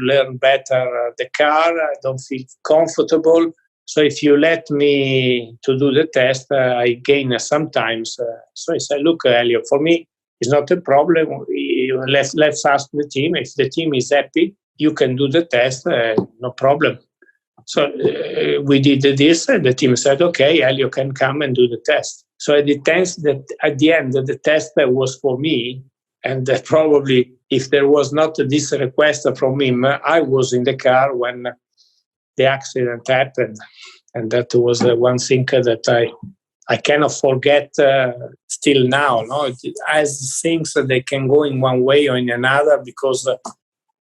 learn better the car. I don't feel comfortable. So if you let me to do the test, I gain sometimes. So I said, look, Elio, for me, it's not a problem. Let's ask the team. If the team is happy, you can do the test, no problem. So we did this, and the team said, okay, Elio can come and do the test. So at the end, the test was for me, and probably if there was not this request from him, I was in the car when the accident happened. And that was one thing that I cannot forget still now. No? As things that they can go in one way or in another, because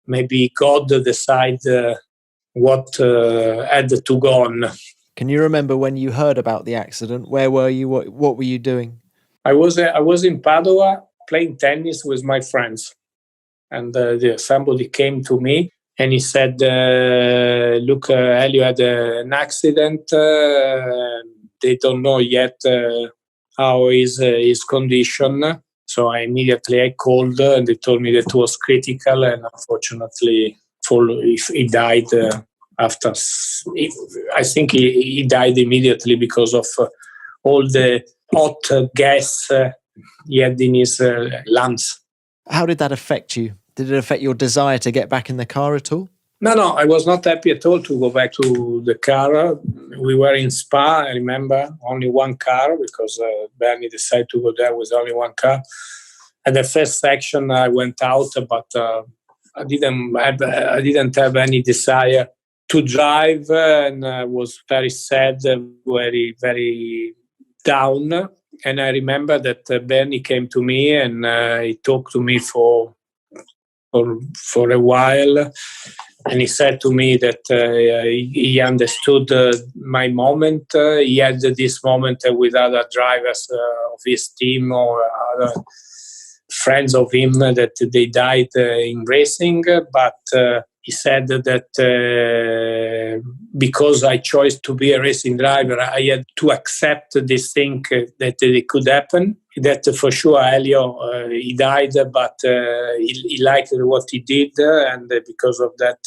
maybe God decide what had to go on. Can you remember when you heard about the accident? Where were you? What were you doing? I was in Padua playing tennis with my friends, and somebody came to me and he said, "Look, Elio had an accident. They don't know yet how is his condition." So I called, and they told me that it was critical, and unfortunately, he died after. I think he died immediately because of all the hot gas he had in his lungs. How did that affect you? Did it affect your desire to get back in the car at all? No, I was not happy at all to go back to the car. We were in Spa, I remember, only one car, because Bernie decided to go there with only one car. At the first section, I went out, but I didn't have any desire to drive, and I was very sad, very, very down. And I remember that Bernie came to me and he talked to me for a while. And he said to me that he understood my moment. He had this moment with other drivers of his team or other friends of him that they died in racing. But he said that because I chose to be a racing driver, I had to accept this thing that it could happen. That for sure, Elio, he died, but he liked what he did, and because of that,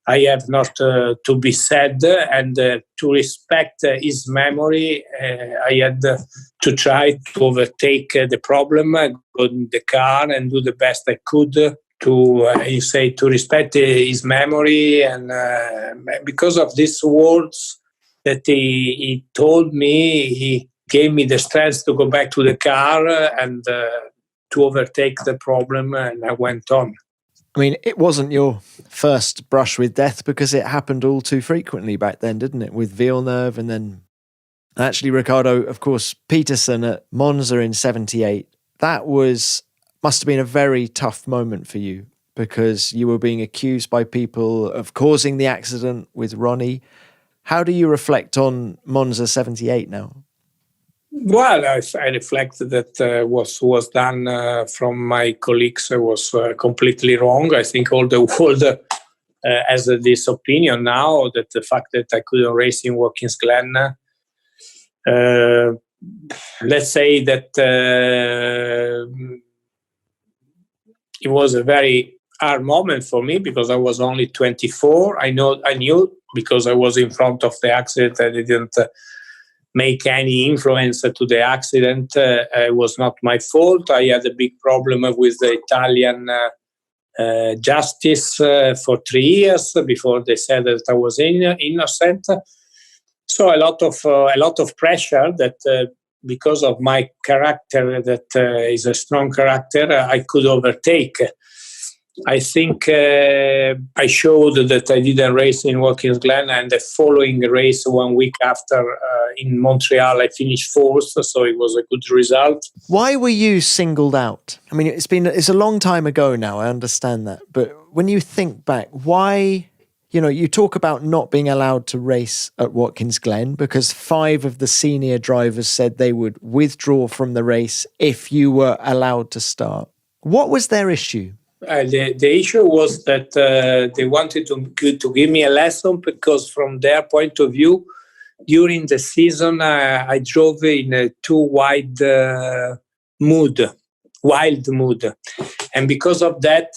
I have not to be sad, and to respect his memory. I had to try to overtake the problem, go in the car, and do the best I could to respect his memory. And because of these words that he told me, he gave me the strength to go back to the car and to overtake the problem, and I went on. I mean, it wasn't your first brush with death because it happened all too frequently back then, didn't it? With Villeneuve and then actually Riccardo, of course, Peterson at Monza in 78. That must have been a very tough moment for you because you were being accused by people of causing the accident with Ronnie. How do you reflect on Monza 78 now? Well, I reflect that what was done from my colleagues was completely wrong. I think all the world has this opinion now that the fact that I couldn't race in Watkins Glen, let's say that it was a very hard moment for me because I was only 24. I knew because I was in front of the accident. I didn't make any influence to the accident. It was not my fault. I had a big problem with the Italian justice for 3 years before they said that I was innocent. So a lot of pressure that because of my character, that is a strong character, I could overtake. I think I showed that I didn't race in Watkins Glen, and the following race 1 week after in Montreal, I finished fourth, so it was a good result. Why were you singled out? I mean, it's a long time ago now, I understand that. But when you think back, why, you talk about not being allowed to race at Watkins Glen because 5 of the senior drivers said they would withdraw from the race if you were allowed to start. What was their issue? The issue was that they wanted to give me a lesson because from their point of view, during the season, I drove in a too wild mood. And because of that,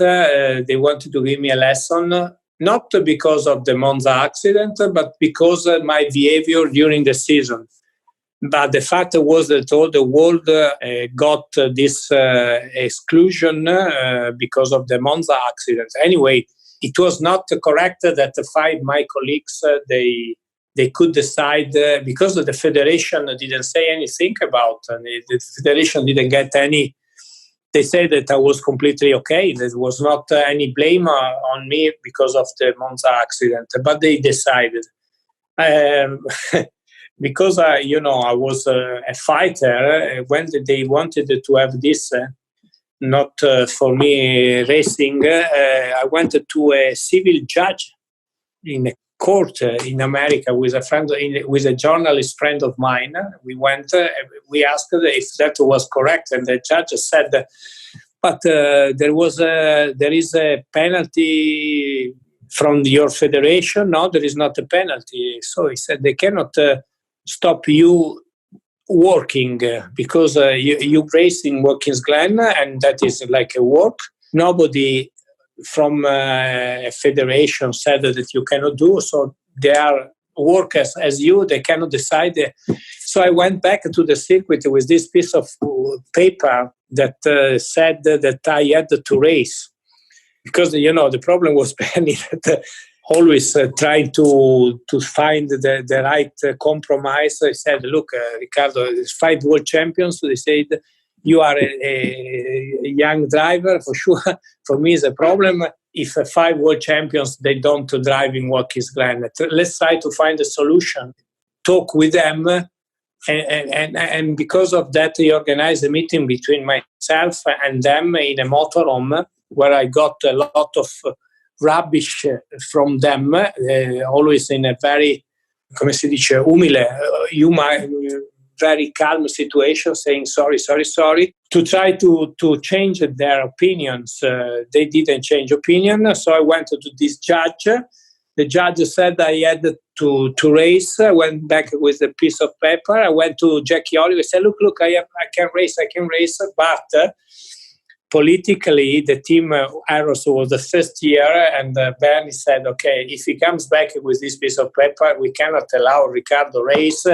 they wanted to give me a lesson, not because of the Monza accident, but because of my behavior during the season. But the fact was that all the world got this exclusion because of the Monza accident. Anyway, it was not correct that the 5 my colleagues, they could decide because the federation didn't say anything about it. The federation didn't get any. They said that I was completely okay. There was not any blame on me because of the Monza accident. But they decided. Because I was a fighter, when they wanted to have this, not for me racing, I went to a civil judge in a court in America with a friend, with a journalist friend of mine. We went, we asked if that was correct, and the judge said, but there is a penalty from your federation. No, there is not a penalty. So he said they cannot stop you working because you race in Watkins Glen, and that is like a work. Nobody from a federation said that you cannot do, so they are workers as you, they cannot decide. So I went back to the circuit with this piece of paper that said that I had to race. Because, the problem was Benny that always trying to find the right compromise. I said, look, Riccardo, there's 5 world champions. They said, you are a young driver, for sure. For me, it's a problem if 5 world champions, they don't drive in Watkins Glen. Let's try to find a solution. Talk with them, And because of that, he organized a meeting between myself and them in a motorhome where I got a lot of rubbish from them, always in a very, come si dice, umile, very calm situation, saying sorry, to try to change their opinions. They didn't change opinion, so I went to this judge. The judge said I had to race. I went back with a piece of paper. I went to Jackie Oliver. I said, look, I can race, but politically, the team Arrows was the first year, and Bernie said, okay, if he comes back with this piece of paper, we cannot allow Riccardo race.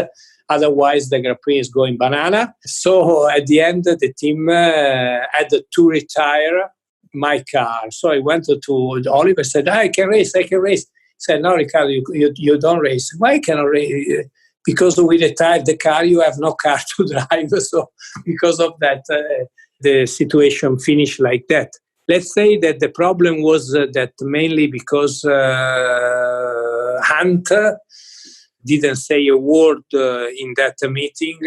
Otherwise, the Grand Prix is going banana. So at the end, the team had to retire my car. So I went to Oliver, said, I can race. He said, no, Riccardo, you don't race. Why cannot race? Because we retired the car, you have no car to drive. So because of that, the situation finished like that. Let's say that the problem was that mainly because Hunt didn't say a word in that meeting,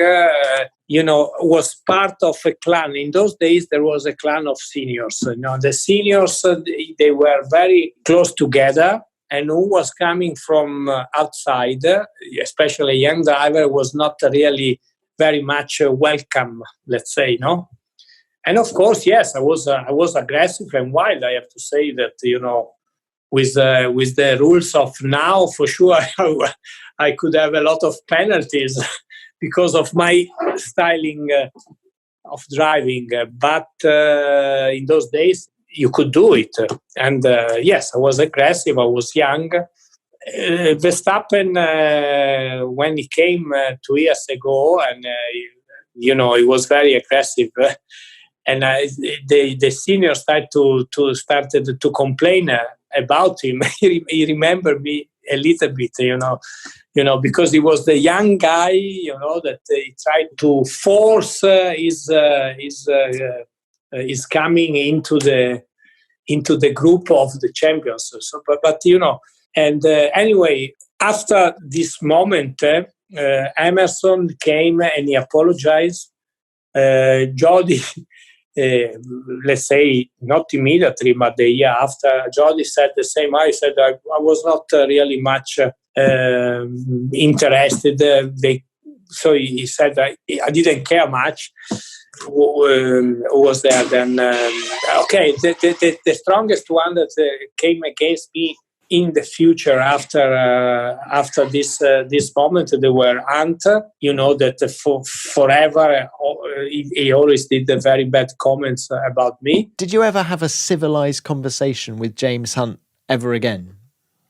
was part of a clan. In those days, there was a clan of seniors. The seniors, they were very close together, and who was coming from outside, especially a young driver, was not really very much welcome, let's say, no? And of course, yes, I was aggressive and wild. I have to say that, with the rules of now, for sure, I could have a lot of penalties because of my styling of driving. But in those days, you could do it. And yes, I was aggressive. I was young. Verstappen, when he came 2 years ago, and he was very aggressive. And the seniors started to complain about him. He remembered me a little bit, because he was the young guy, that he tried to force his coming into the group of the champions. So, but and anyway, after this moment, Emerson came and he apologized. Jody. Let's say not immediately, but the year after, Jody said the same. I said I was not really much interested. So he said I didn't care much. Who was there then? Okay, the strongest one that came against me in the future after this moment, there were Ant, that forever he always did the very bad comments about me. Did you ever have a civilized conversation with James Hunt ever again?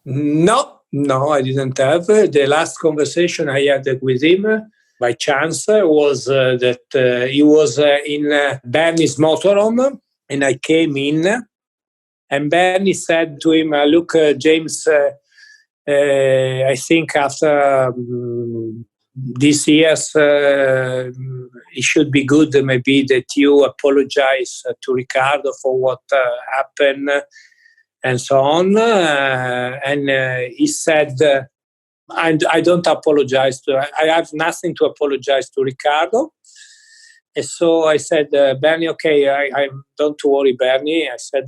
No, I didn't have. The last conversation I had with him by chance was that he was in Bernie's motorhome, and I came in. And Bernie said to him, look, James, I think after these years, it should be good maybe that you apologize to Riccardo for what happened and so on. And he said, I don't apologize. I have nothing to apologize to Riccardo. And so I said, Bernie, okay, I don't worry, Bernie. I said,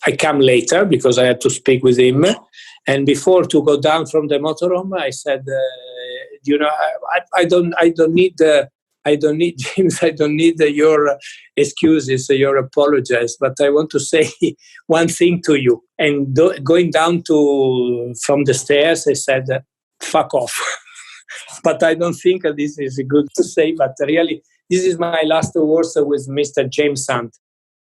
I come later because I had to speak with him. And before to go down from the motorhome, I said, I don't need James. I don't need your excuses, your apologies. But I want to say one thing to you. And going down from the stairs, I said, fuck off. But I don't think this is good to say. But really, this is my last words with Mr. James Hunt.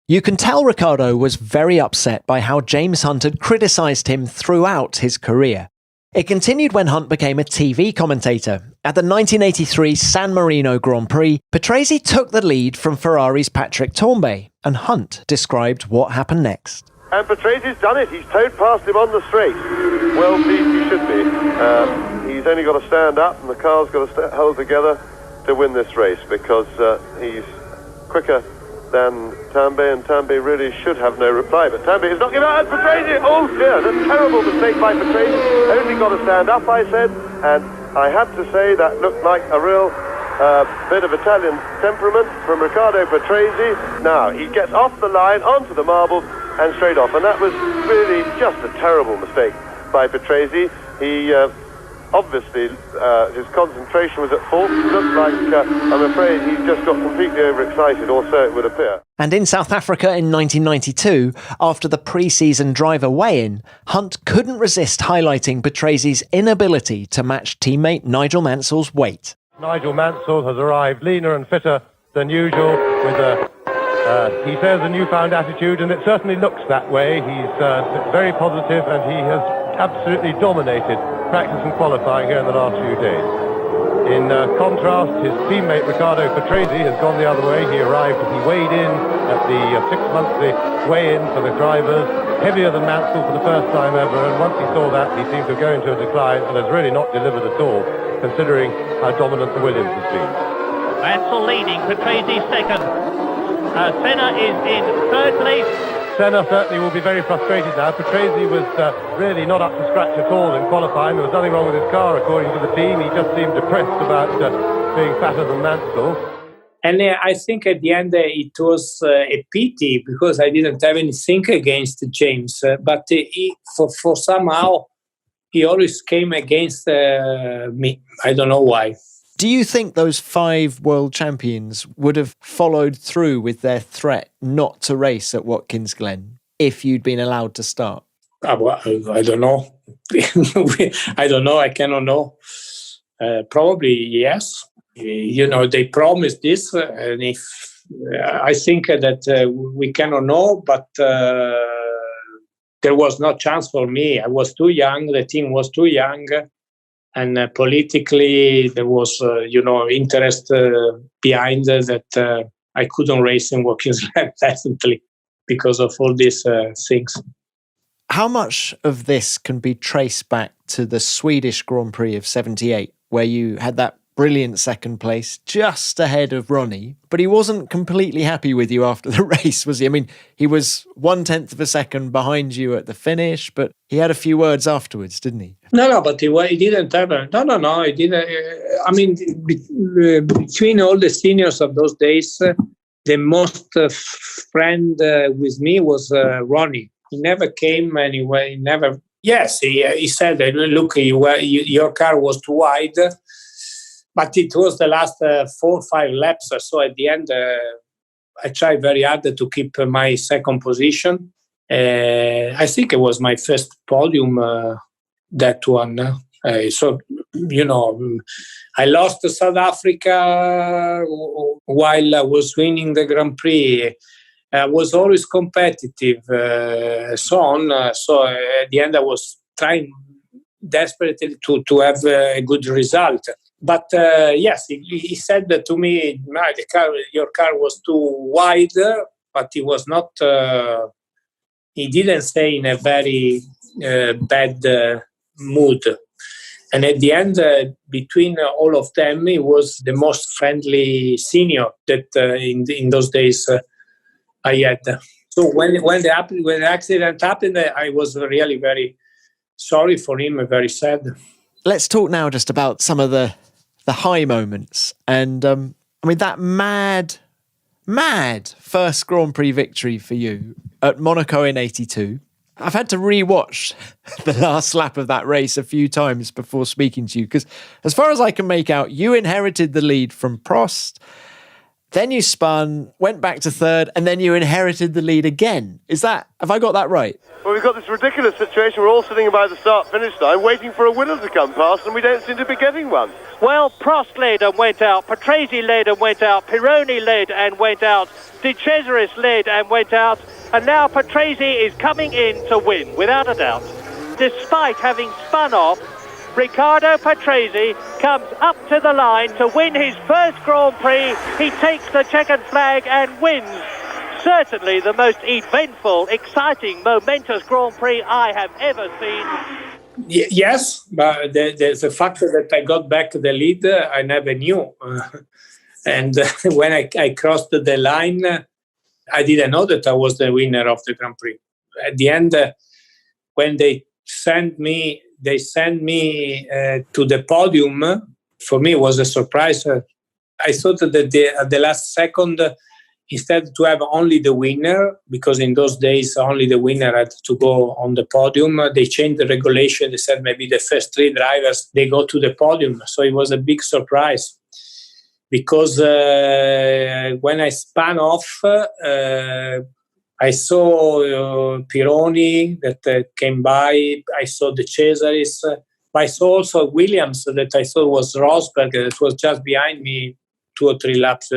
You can tell Riccardo was very upset by how James Hunt had criticised him throughout his career. It continued when Hunt became a TV commentator. At the 1983 San Marino Grand Prix, Patrese took the lead from Ferrari's Patrick Tambay, and Hunt described what happened next. And Patrese's done it. He's towed past him on the straight. Well pleased he should be. He's only got to stand up, and the car's got to hold together to win this race, because he's quicker than Tambay, and Tambay really should have no reply. But Tambay is knocking out Patrese. Oh dear, that's a terrible mistake by Patrese. Only got to stand up, I said, and I had to say that looked like a real bit of Italian temperament from Riccardo Patrese. Now, he gets off the line, onto the marbles, and straight off. And that was really just a terrible mistake by Patrese. He obviously, his concentration was at fault. It looked like, I'm afraid, he just got completely overexcited, or so it would appear. And in South Africa in 1992, after the pre-season driver weigh-in, Hunt couldn't resist highlighting Patrese's inability to match teammate Nigel Mansell's weight. Nigel Mansell has arrived leaner and fitter than usual with he says, a newfound attitude, and it certainly looks that way. He's very positive, and he has absolutely dominated practice and qualifying here in the last few days. In contrast, his teammate Riccardo Patrese has gone the other way. He weighed in at the 6-monthly weigh-in for the drivers, heavier than Mansell for the first time ever, and once he saw that, he seemed to go into a decline and has really not delivered at all, considering how dominant the Williams has been. Mansell leading, Patrese second. Senna is in third place. Senna certainly will be very frustrated now. Patrese was really not up to scratch at all in qualifying. There was nothing wrong with his car, according to the team. He just seemed depressed about being fatter than Mansell. And I think at the end it was a pity, because I didn't have anything against James. But for somehow he always came against me. I don't know why. Do you think those 5 world champions would have followed through with their threat not to race at Watkins Glen if you'd been allowed to start? I don't know. I don't know. I cannot know. Probably yes. They promised this, and if I think that we cannot know, but there was no chance for me. I was too young. The team was too young. And politically, there was, interest behind that I couldn't race in Watkins Glen, definitely, because of all these things. How much of this can be traced back to the Swedish Grand Prix of 78, where you had that brilliant second place just ahead of Ronnie, but he wasn't completely happy with you after the race, was he? I mean, he was 1/10 of a second behind you at the finish, but he had a few words afterwards, didn't he? No, but he didn't have No, he didn't. I mean, between all the seniors of those days, the most friend with me was Ronnie. He never came anyway. Never. Yes, he said, "Look, your car was too wide." But it was the last 4 or 5 laps. So at the end, I tried very hard to keep my second position. I think it was my first podium, that one. I lost to South Africa while I was winning the Grand Prix. I was always competitive, so on. So at the end, I was trying desperately to have a good result. But yes, he said to me, your car was too wide, but he was not, he didn't say in a very bad mood. And at the end, between all of them, he was the most friendly senior that in those days I had. So when the accident happened, I was really very sorry for him and very sad. Let's talk now just about some of the high moments. And that mad first Grand Prix victory for you at Monaco in 82. I've had to re-watch the last lap of that race a few times before speaking to you, because as far as I can make out, you inherited the lead from Prost, then you spun, went back to third, and then you inherited the lead again. Have I got that right? Well, we've got this ridiculous situation. We're all sitting by the start-finish line waiting for a winner to come past, and we don't seem to be getting one. Well, Prost led and went out, Patrese led and went out, Pironi led and went out, De Cesaris led and went out, and now Patrese is coming in to win, without a doubt. Despite having spun off, Riccardo Patrese comes up to the line to win his first Grand Prix. He takes the checkered flag and wins. Certainly the most eventful, exciting, momentous Grand Prix I have ever seen. Yes, but the fact that I got back the lead, I never knew. And when I crossed the line, I didn't know that I was the winner of the Grand Prix. At the end, when they sent me to the podium. For me, it was a surprise I thought that at the last second, instead to have only the winner, because in those days only the winner had to go on the podium, they changed the regulation. They said maybe the first 3 drivers, they go to the podium. So it was a big surprise. Because when I spun off, I saw Pironi that came by. I saw the Cesaris. I saw also Williams that I thought was Rosberg that was just behind me 2 or 3 laps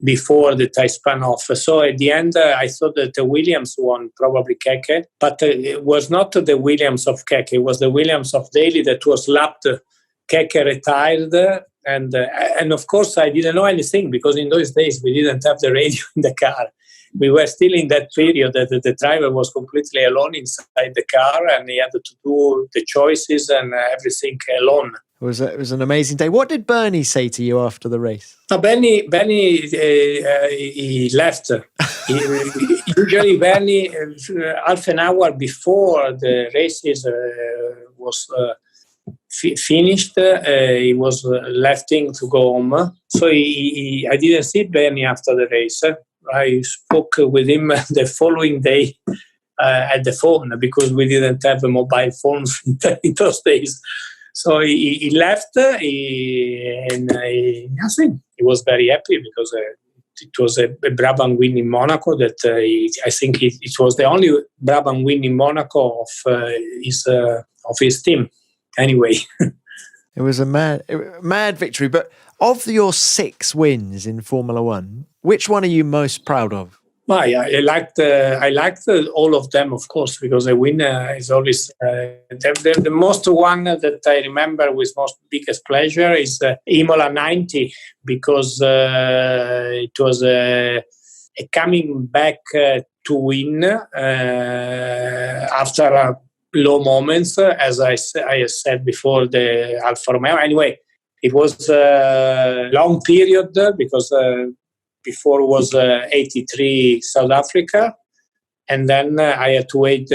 before that I spun off. So at the end, I thought that the Williams won, probably Keke. But it was not the Williams of Keke. It was the Williams of Daly that was lapped. Keke retired. And of course, I didn't know anything because in those days we didn't have the radio in the car. We were still in that period that the driver was completely alone inside the car and he had to do the choices and everything alone. It was an amazing day. What did Bernie say to you after the race? Benny, he left. Usually Bernie, half an hour before the races was finished, he was lefting to go home. So I didn't see Bernie after the race. I spoke with him the following day at the phone because we didn't have mobile phones in those days. So he left and he was very happy because it was a Brabham win in Monaco that I think it was the only Brabham win in Monaco of his team. Anyway. It was a mad victory. But of your 6 wins in Formula One, which one are you most proud of? I liked all of them, of course, because a winner is always the most one that I remember with most biggest pleasure is Imola 90 because it was a coming back to win after low moments, as I said before, the Alfa Romeo. Anyway, it was a long period because before was 83 South Africa, and then I had to wait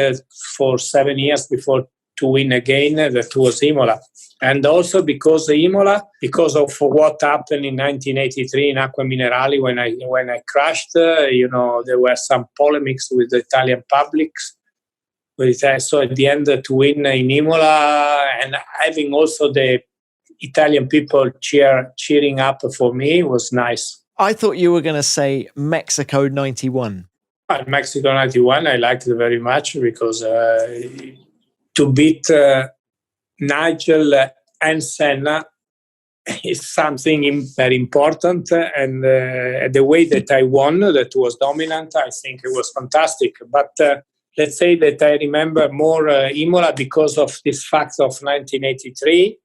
for 7 years before to win again. That was Imola. And also because of what happened in 1983 in Acque Minerali when I crashed, there were some polemics with the Italian publics. So at the end to win in Imola and having also the Italian people cheering up for me was nice. I thought you were going to say Mexico 91. Mexico 91, I liked it very much because to beat Nigel and Senna is something very important. And the way that I won, that was dominant, I think it was fantastic. But let's say that I remember more Imola because of this fact of 1983.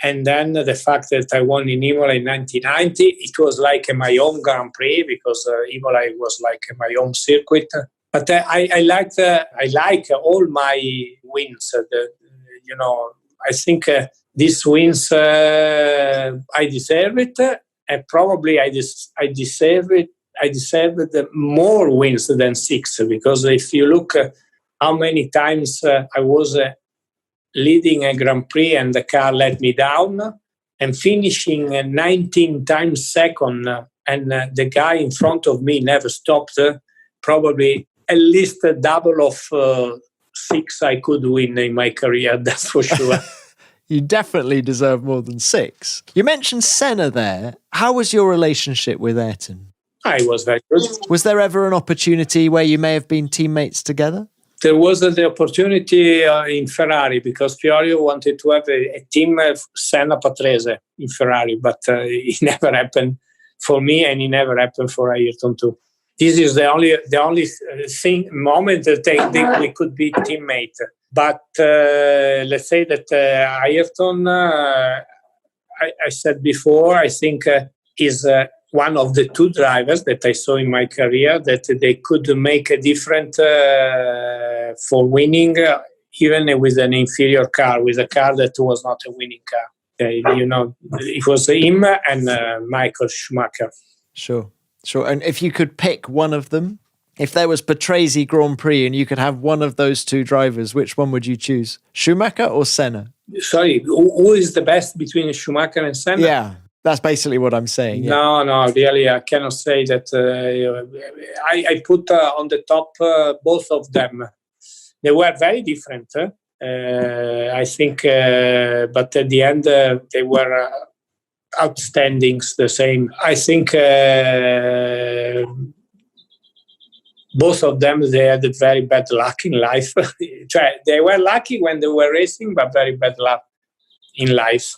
And then the fact that I won in Imola in 1990, it was like my own Grand Prix because Imola was like my own circuit. But I like all my wins. I think these wins I deserve it, and probably I deserve it. I deserved more wins than 6 because if you look how many times I was leading a Grand Prix and the car let me down, and finishing 19 times second, and the guy in front of me never stopped, probably at least a double of 6 I could win in my career, that's for sure. You definitely deserve more than 6. You mentioned Senna there. How was your relationship with Ayrton? It was very good. Was there ever an opportunity where you may have been teammates together? There was the opportunity in Ferrari because Fiorio wanted to have a team of Senna Patrese in Ferrari, but it never happened for me, and it never happened for Ayrton too. This is the only moment that I think we could be teammates. But let's say that Ayrton, I said before, I think is one of the 2 drivers that I saw in my career that they could make a difference for winning, even with an inferior car, with a car that was not a winning car. It was him and Michael Schumacher. Sure. And if you could pick one of them, if there was Patrese Grand Prix and you could have one of those 2 drivers, which one would you choose? Schumacher or Senna? Sorry, who is the best between Schumacher and Senna? Yeah. That's basically what I'm saying. Yeah. No, really, I cannot say that. I put on the top both of them. They were very different, I think, but at the end they were outstanding, the same. I think both of them, they had very bad luck in life. They were lucky when they were racing, but very bad luck in life.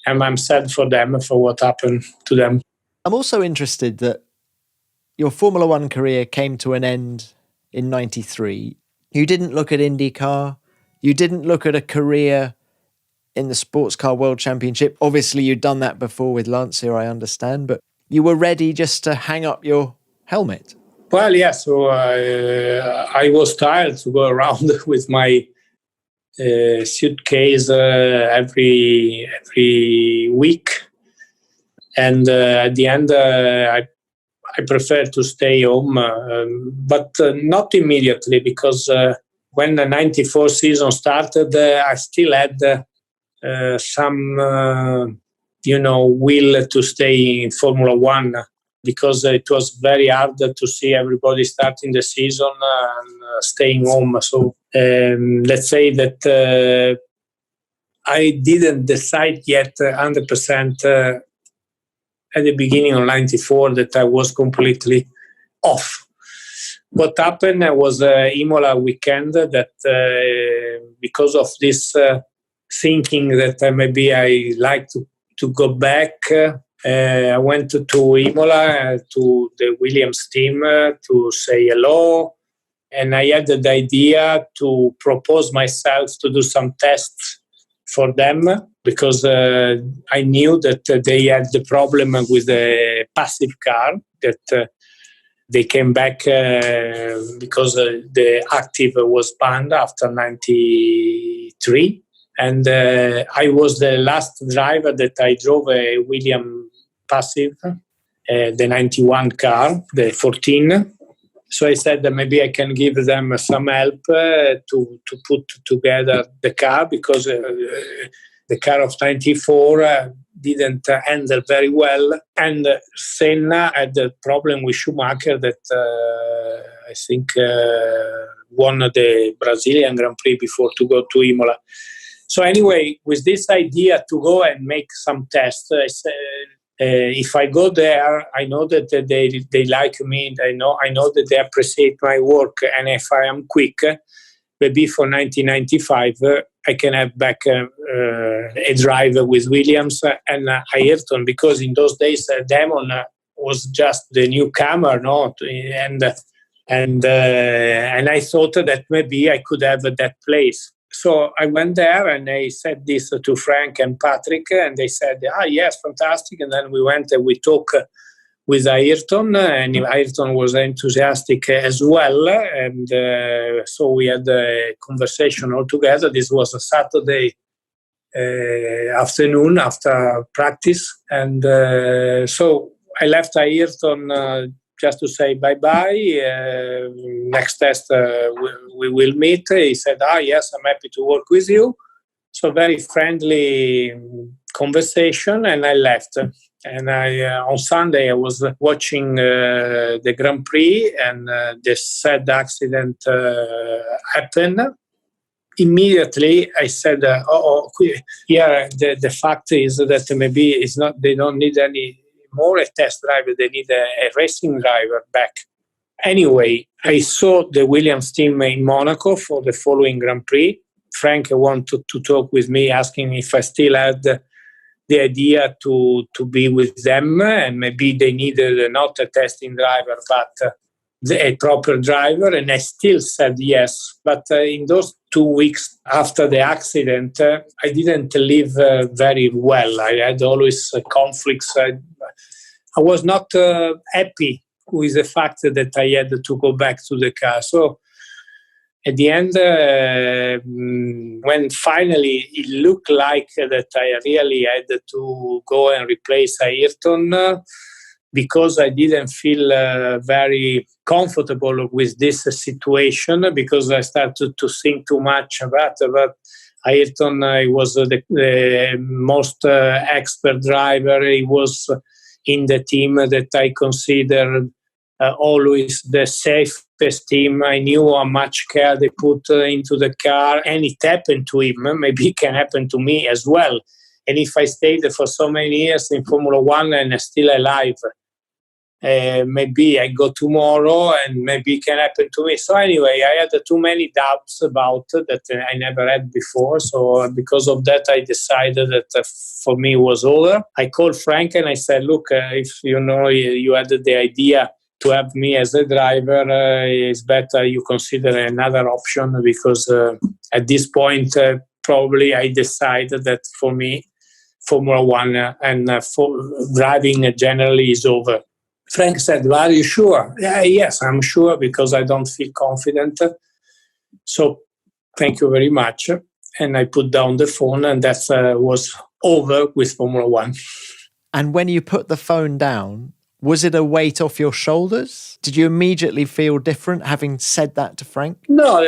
And I'm sad for them, for what happened to them. I'm also interested that your Formula One career came to an end in 93. You didn't look at IndyCar. You didn't look at a career in the Sports Car World Championship. Obviously, you'd done that before with Lancia, I understand, but you were ready just to hang up your helmet. Well, yeah, so I was tired to go around with my suitcase every week. And at the end, I prefer to stay home, but not immediately, because when the 94 season started, I still had some, will to stay in Formula One, because it was very hard to see everybody starting the season and staying home. So let's say that I didn't decide yet 100% at the beginning of 94 that I was completely off. What happened was Imola weekend that because of this thinking that maybe I like to go back, I went to Imola, to the Williams team to say hello. And I had the idea to propose myself to do some tests for them, because I knew that they had the problem with the passive car, that they came back because the active was banned after 93. And I was the last driver that I drove a Williams passive, the 91 car, the 14. So I said that maybe I can give them some help to put together the car, because the car of 94 didn't handle very well. And Senna had the problem with Schumacher that I think won the Brazilian Grand Prix before to go to Imola. So anyway, with this idea to go and make some tests, I said, if I go there, I know that they like me. I know that they appreciate my work. And if I am quick, maybe for 1995, I can have back a drive with Williams and Ayrton, because in those days, Damon was just the newcomer, no? And I thought that maybe I could have that place. So I went there and I said this to Frank and Patrick, and they said, yes, fantastic. And then we went and we talked with Ayrton, and Ayrton was enthusiastic as well. And so we had a conversation all together. This was a Saturday afternoon after practice. And so I left Ayrton just to say bye-bye. Next test, we will meet. He said, yes, I'm happy to work with you. So very friendly conversation, and I left. And on Sunday, I was watching the Grand Prix, and the sad accident happened. Immediately, I said, here, the fact is that maybe it's not. They don't need any more a test driver, they need a racing driver back. Anyway, I saw the Williams team in Monaco for the following Grand Prix. Frank wanted to talk with me, asking if I still had the idea to be with them, and maybe they needed not a testing driver, but a proper driver, and I still said yes. But in those 2 weeks after the accident, I didn't live very well. I had always conflicts. I was not happy with the fact that I had to go back to the car. So at the end, when finally it looked like that I really had to go and replace Ayrton, because I didn't feel very comfortable with this situation, because I started to think too much about it. But Ayrton he was the most expert driver. He was in the team that I considered always the safest team. I knew how much care they put into the car, and it happened to him. Maybe it can happen to me as well. And if I stayed for so many years in Formula One and I'm still alive, maybe I go tomorrow and maybe it can happen to me. So anyway, I had too many doubts about that I never had before. So because of that, I decided that for me it was over. I called Frank and I said, look, if you had the idea to have me as a driver, it's better you consider another option, because at this point, probably I decided that for me, Formula One and for driving generally is over. Frank said, are you sure? Yes, I'm sure, because I don't feel confident. So thank you very much. And I put down the phone, and that was over with Formula One. And when you put the phone down, was it a weight off your shoulders? Did you immediately feel different having said that to Frank? No,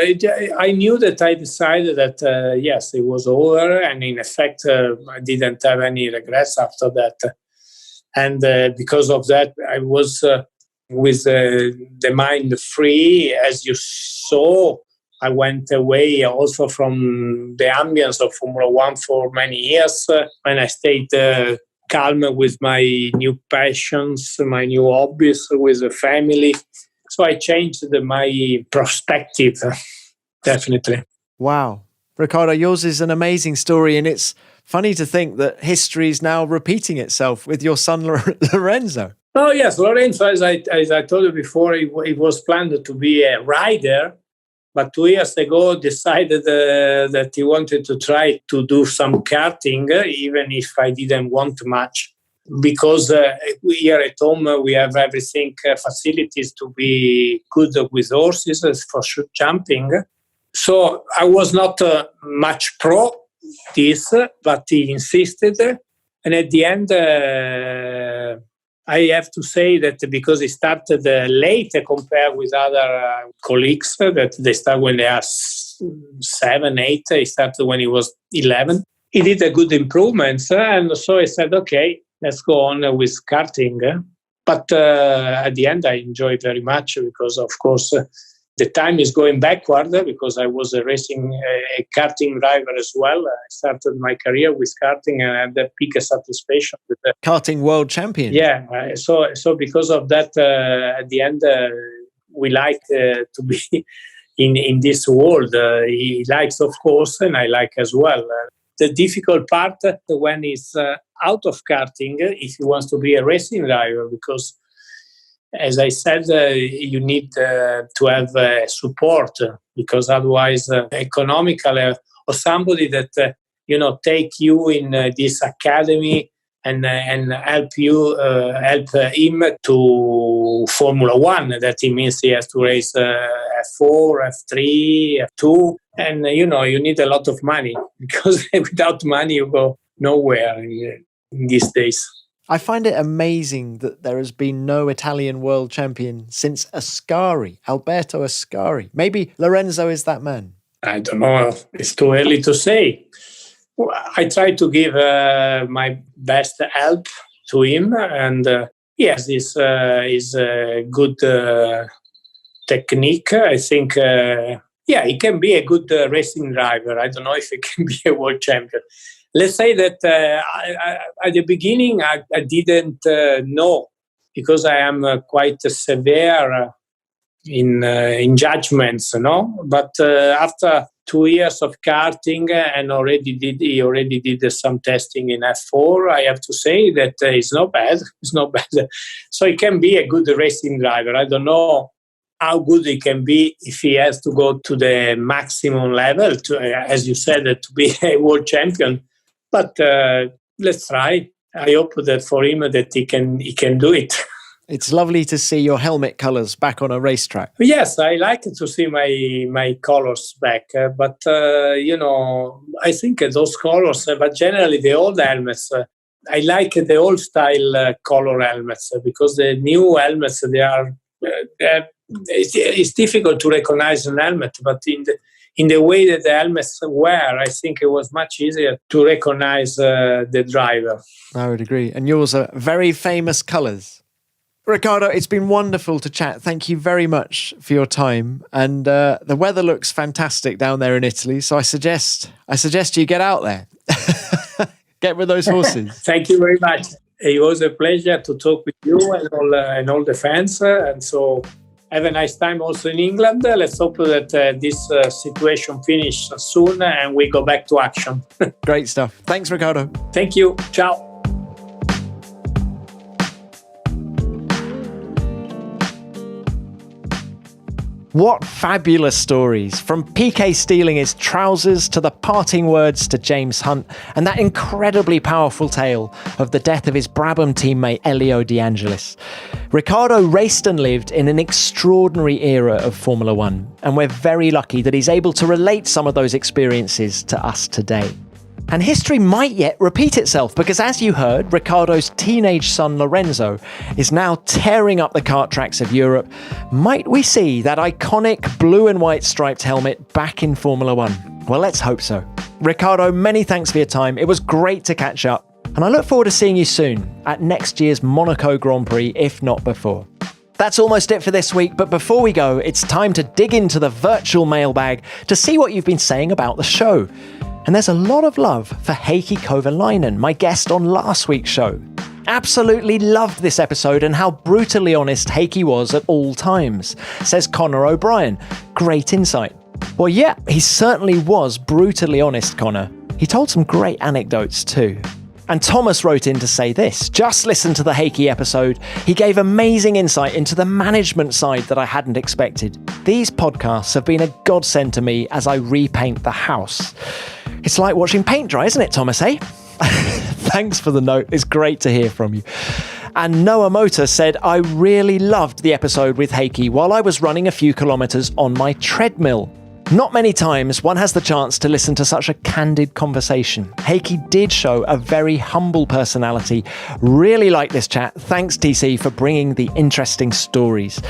I knew that I decided that, yes, it was over. And in effect, I didn't have any regrets after that. And because of that, I was with the mind free. As you saw, I went away also from the ambience of Formula One for many years, when I stayed calm with my new passions, my new hobbies, with the family. So I changed my perspective, definitely. Wow. Riccardo, yours is an amazing story, and it's funny to think that history is now repeating itself with your son Lorenzo. Oh, yes, Lorenzo, as I told you before, it was planned to be a rider, but 2 years ago decided that he wanted to try to do some karting, even if I didn't want much, because here at home we have everything, facilities to be good with horses for jumping. So I was not much pro this, but he insisted. And at the end, I have to say that because he started late compared with other colleagues, that they start when they are 7, 8, he started when he was 11. He did a good improvements, and so I said, okay, let's go on with karting. But at the end, I enjoyed very much, because, of course, the time is going backward, because I was a karting driver as well. I started my career with karting and I had the peak satisfaction with the karting world champion. Yeah, so because of that, at the end, we like to be in this world. He likes, of course, and I like as well. The difficult part when he's out of karting, if he wants to be a racing driver, because as I said, you need to have support, because otherwise economical or somebody that take you in this academy and help him to Formula One. That it means he has to race F4, F3, F2, and you need a lot of money, because without money you go nowhere in these days. I find it amazing that there has been no Italian world champion since Alberto Ascari. Maybe Lorenzo is that man. I don't know. It's too early to say. I try to give my best help to him. And yes, this is a good technique. I think, he can be a good racing driver. I don't know if he can be a world champion. Let's say that at the beginning I didn't know, because I am quite severe in judgments, But after 2 years of karting and he already did some testing in F4, I have to say that it's not bad. It's not bad. So he can be a good racing driver. I don't know how good he can be if he has to go to the maximum level, as you said, to be a world champion. But let's try. I hope that for him that he can do it. It's lovely to see your helmet colours back on a racetrack. Yes, I like to see my colours back. But, I think those colours, but generally the old helmets, I like the old style color helmets, because the new helmets, it's difficult to recognize an helmet. But in the way that the helmets were, I think it was much easier to recognize the driver. I would agree. And yours are very famous colours. Riccardo, it's been wonderful to chat. Thank you very much for your time. And the weather looks fantastic down there in Italy. So I suggest you get out there. Get with those horses. Thank you very much. It was a pleasure to talk with you and all the fans. And so have a nice time also in England. Let's hope that this situation finishes soon and we go back to action. Great stuff. Thanks, Riccardo. Thank you. Ciao. What fabulous stories, from Piquet stealing his trousers to the parting words to James Hunt and that incredibly powerful tale of the death of his Brabham teammate Elio De Angelis. Riccardo raced and lived in an extraordinary era of Formula One, and we're very lucky that he's able to relate some of those experiences to us today. And history might yet repeat itself, because as you heard, Riccardo's teenage son Lorenzo is now tearing up the kart tracks of Europe. Might we see that iconic blue and white striped helmet back in Formula One? Well, let's hope so. Riccardo, many thanks for your time. It was great to catch up, and I look forward to seeing you soon at next year's Monaco Grand Prix, if not before. That's almost it for this week, but before we go, it's time to dig into the virtual mailbag to see what you've been saying about the show. And there's a lot of love for Heikki Kovalainen, my guest on last week's show. Absolutely loved this episode and how brutally honest Heikki was at all times, says Connor O'Brien. Great insight. Well, yeah, he certainly was brutally honest, Connor. He told some great anecdotes too. And Thomas wrote in to say this: just listen to the Heikki episode. He gave amazing insight into the management side that I hadn't expected. These podcasts have been a godsend to me as I repaint the house. It's like watching paint dry, isn't it, Thomas, eh? Thanks for the note. It's great to hear from you. And Noah Motor said, I really loved the episode with Heikki while I was running a few kilometres on my treadmill. Not many times one has the chance to listen to such a candid conversation. Heikki did show a very humble personality. Really like this chat. Thanks, TC, for bringing the interesting stories.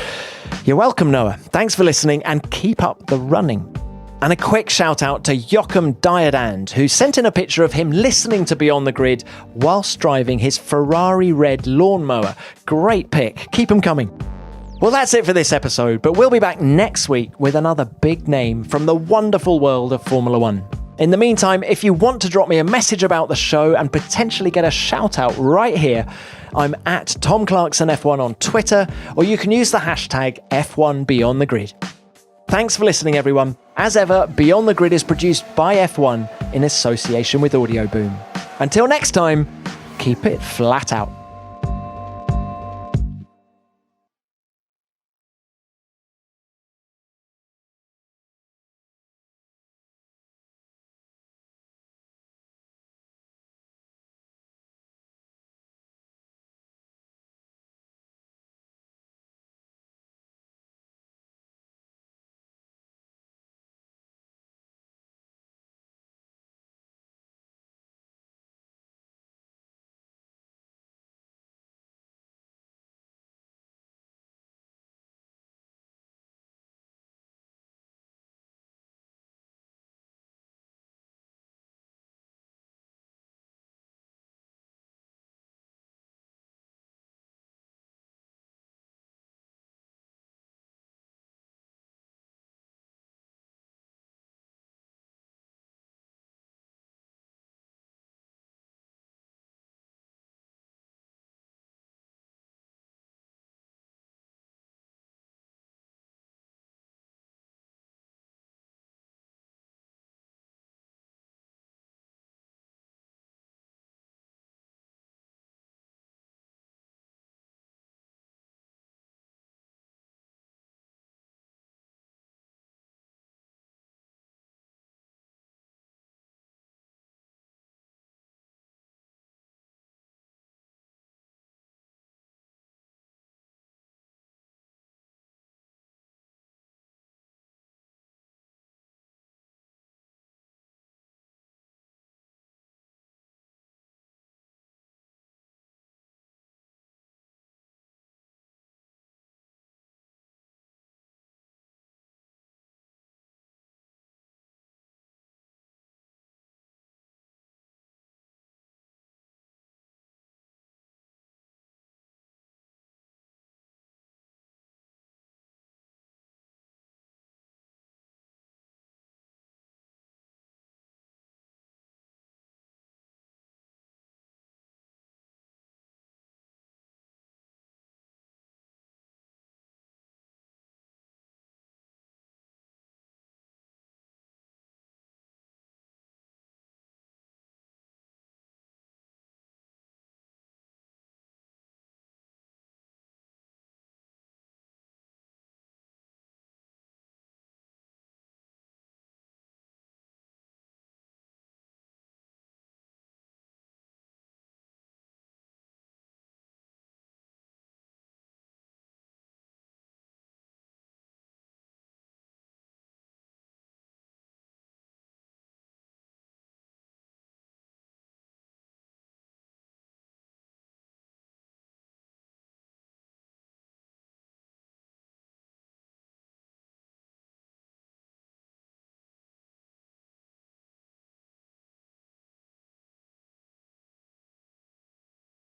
You're welcome, Noah. Thanks for listening and keep up the running. And a quick shout out to Joachim Diadand, who sent in a picture of him listening to Beyond the Grid whilst driving his Ferrari red lawnmower. Great pick. Keep them coming. Well, that's it for this episode, but we'll be back next week with another big name from the wonderful world of Formula One. In the meantime, if you want to drop me a message about the show and potentially get a shout out right here, I'm at Tom Clarkson F1 on Twitter, or you can use the hashtag F1BeyondTheGrid. Thanks for listening, everyone. As ever, Beyond the Grid is produced by F1 in association with Audio Boom. Until next time, keep it flat out.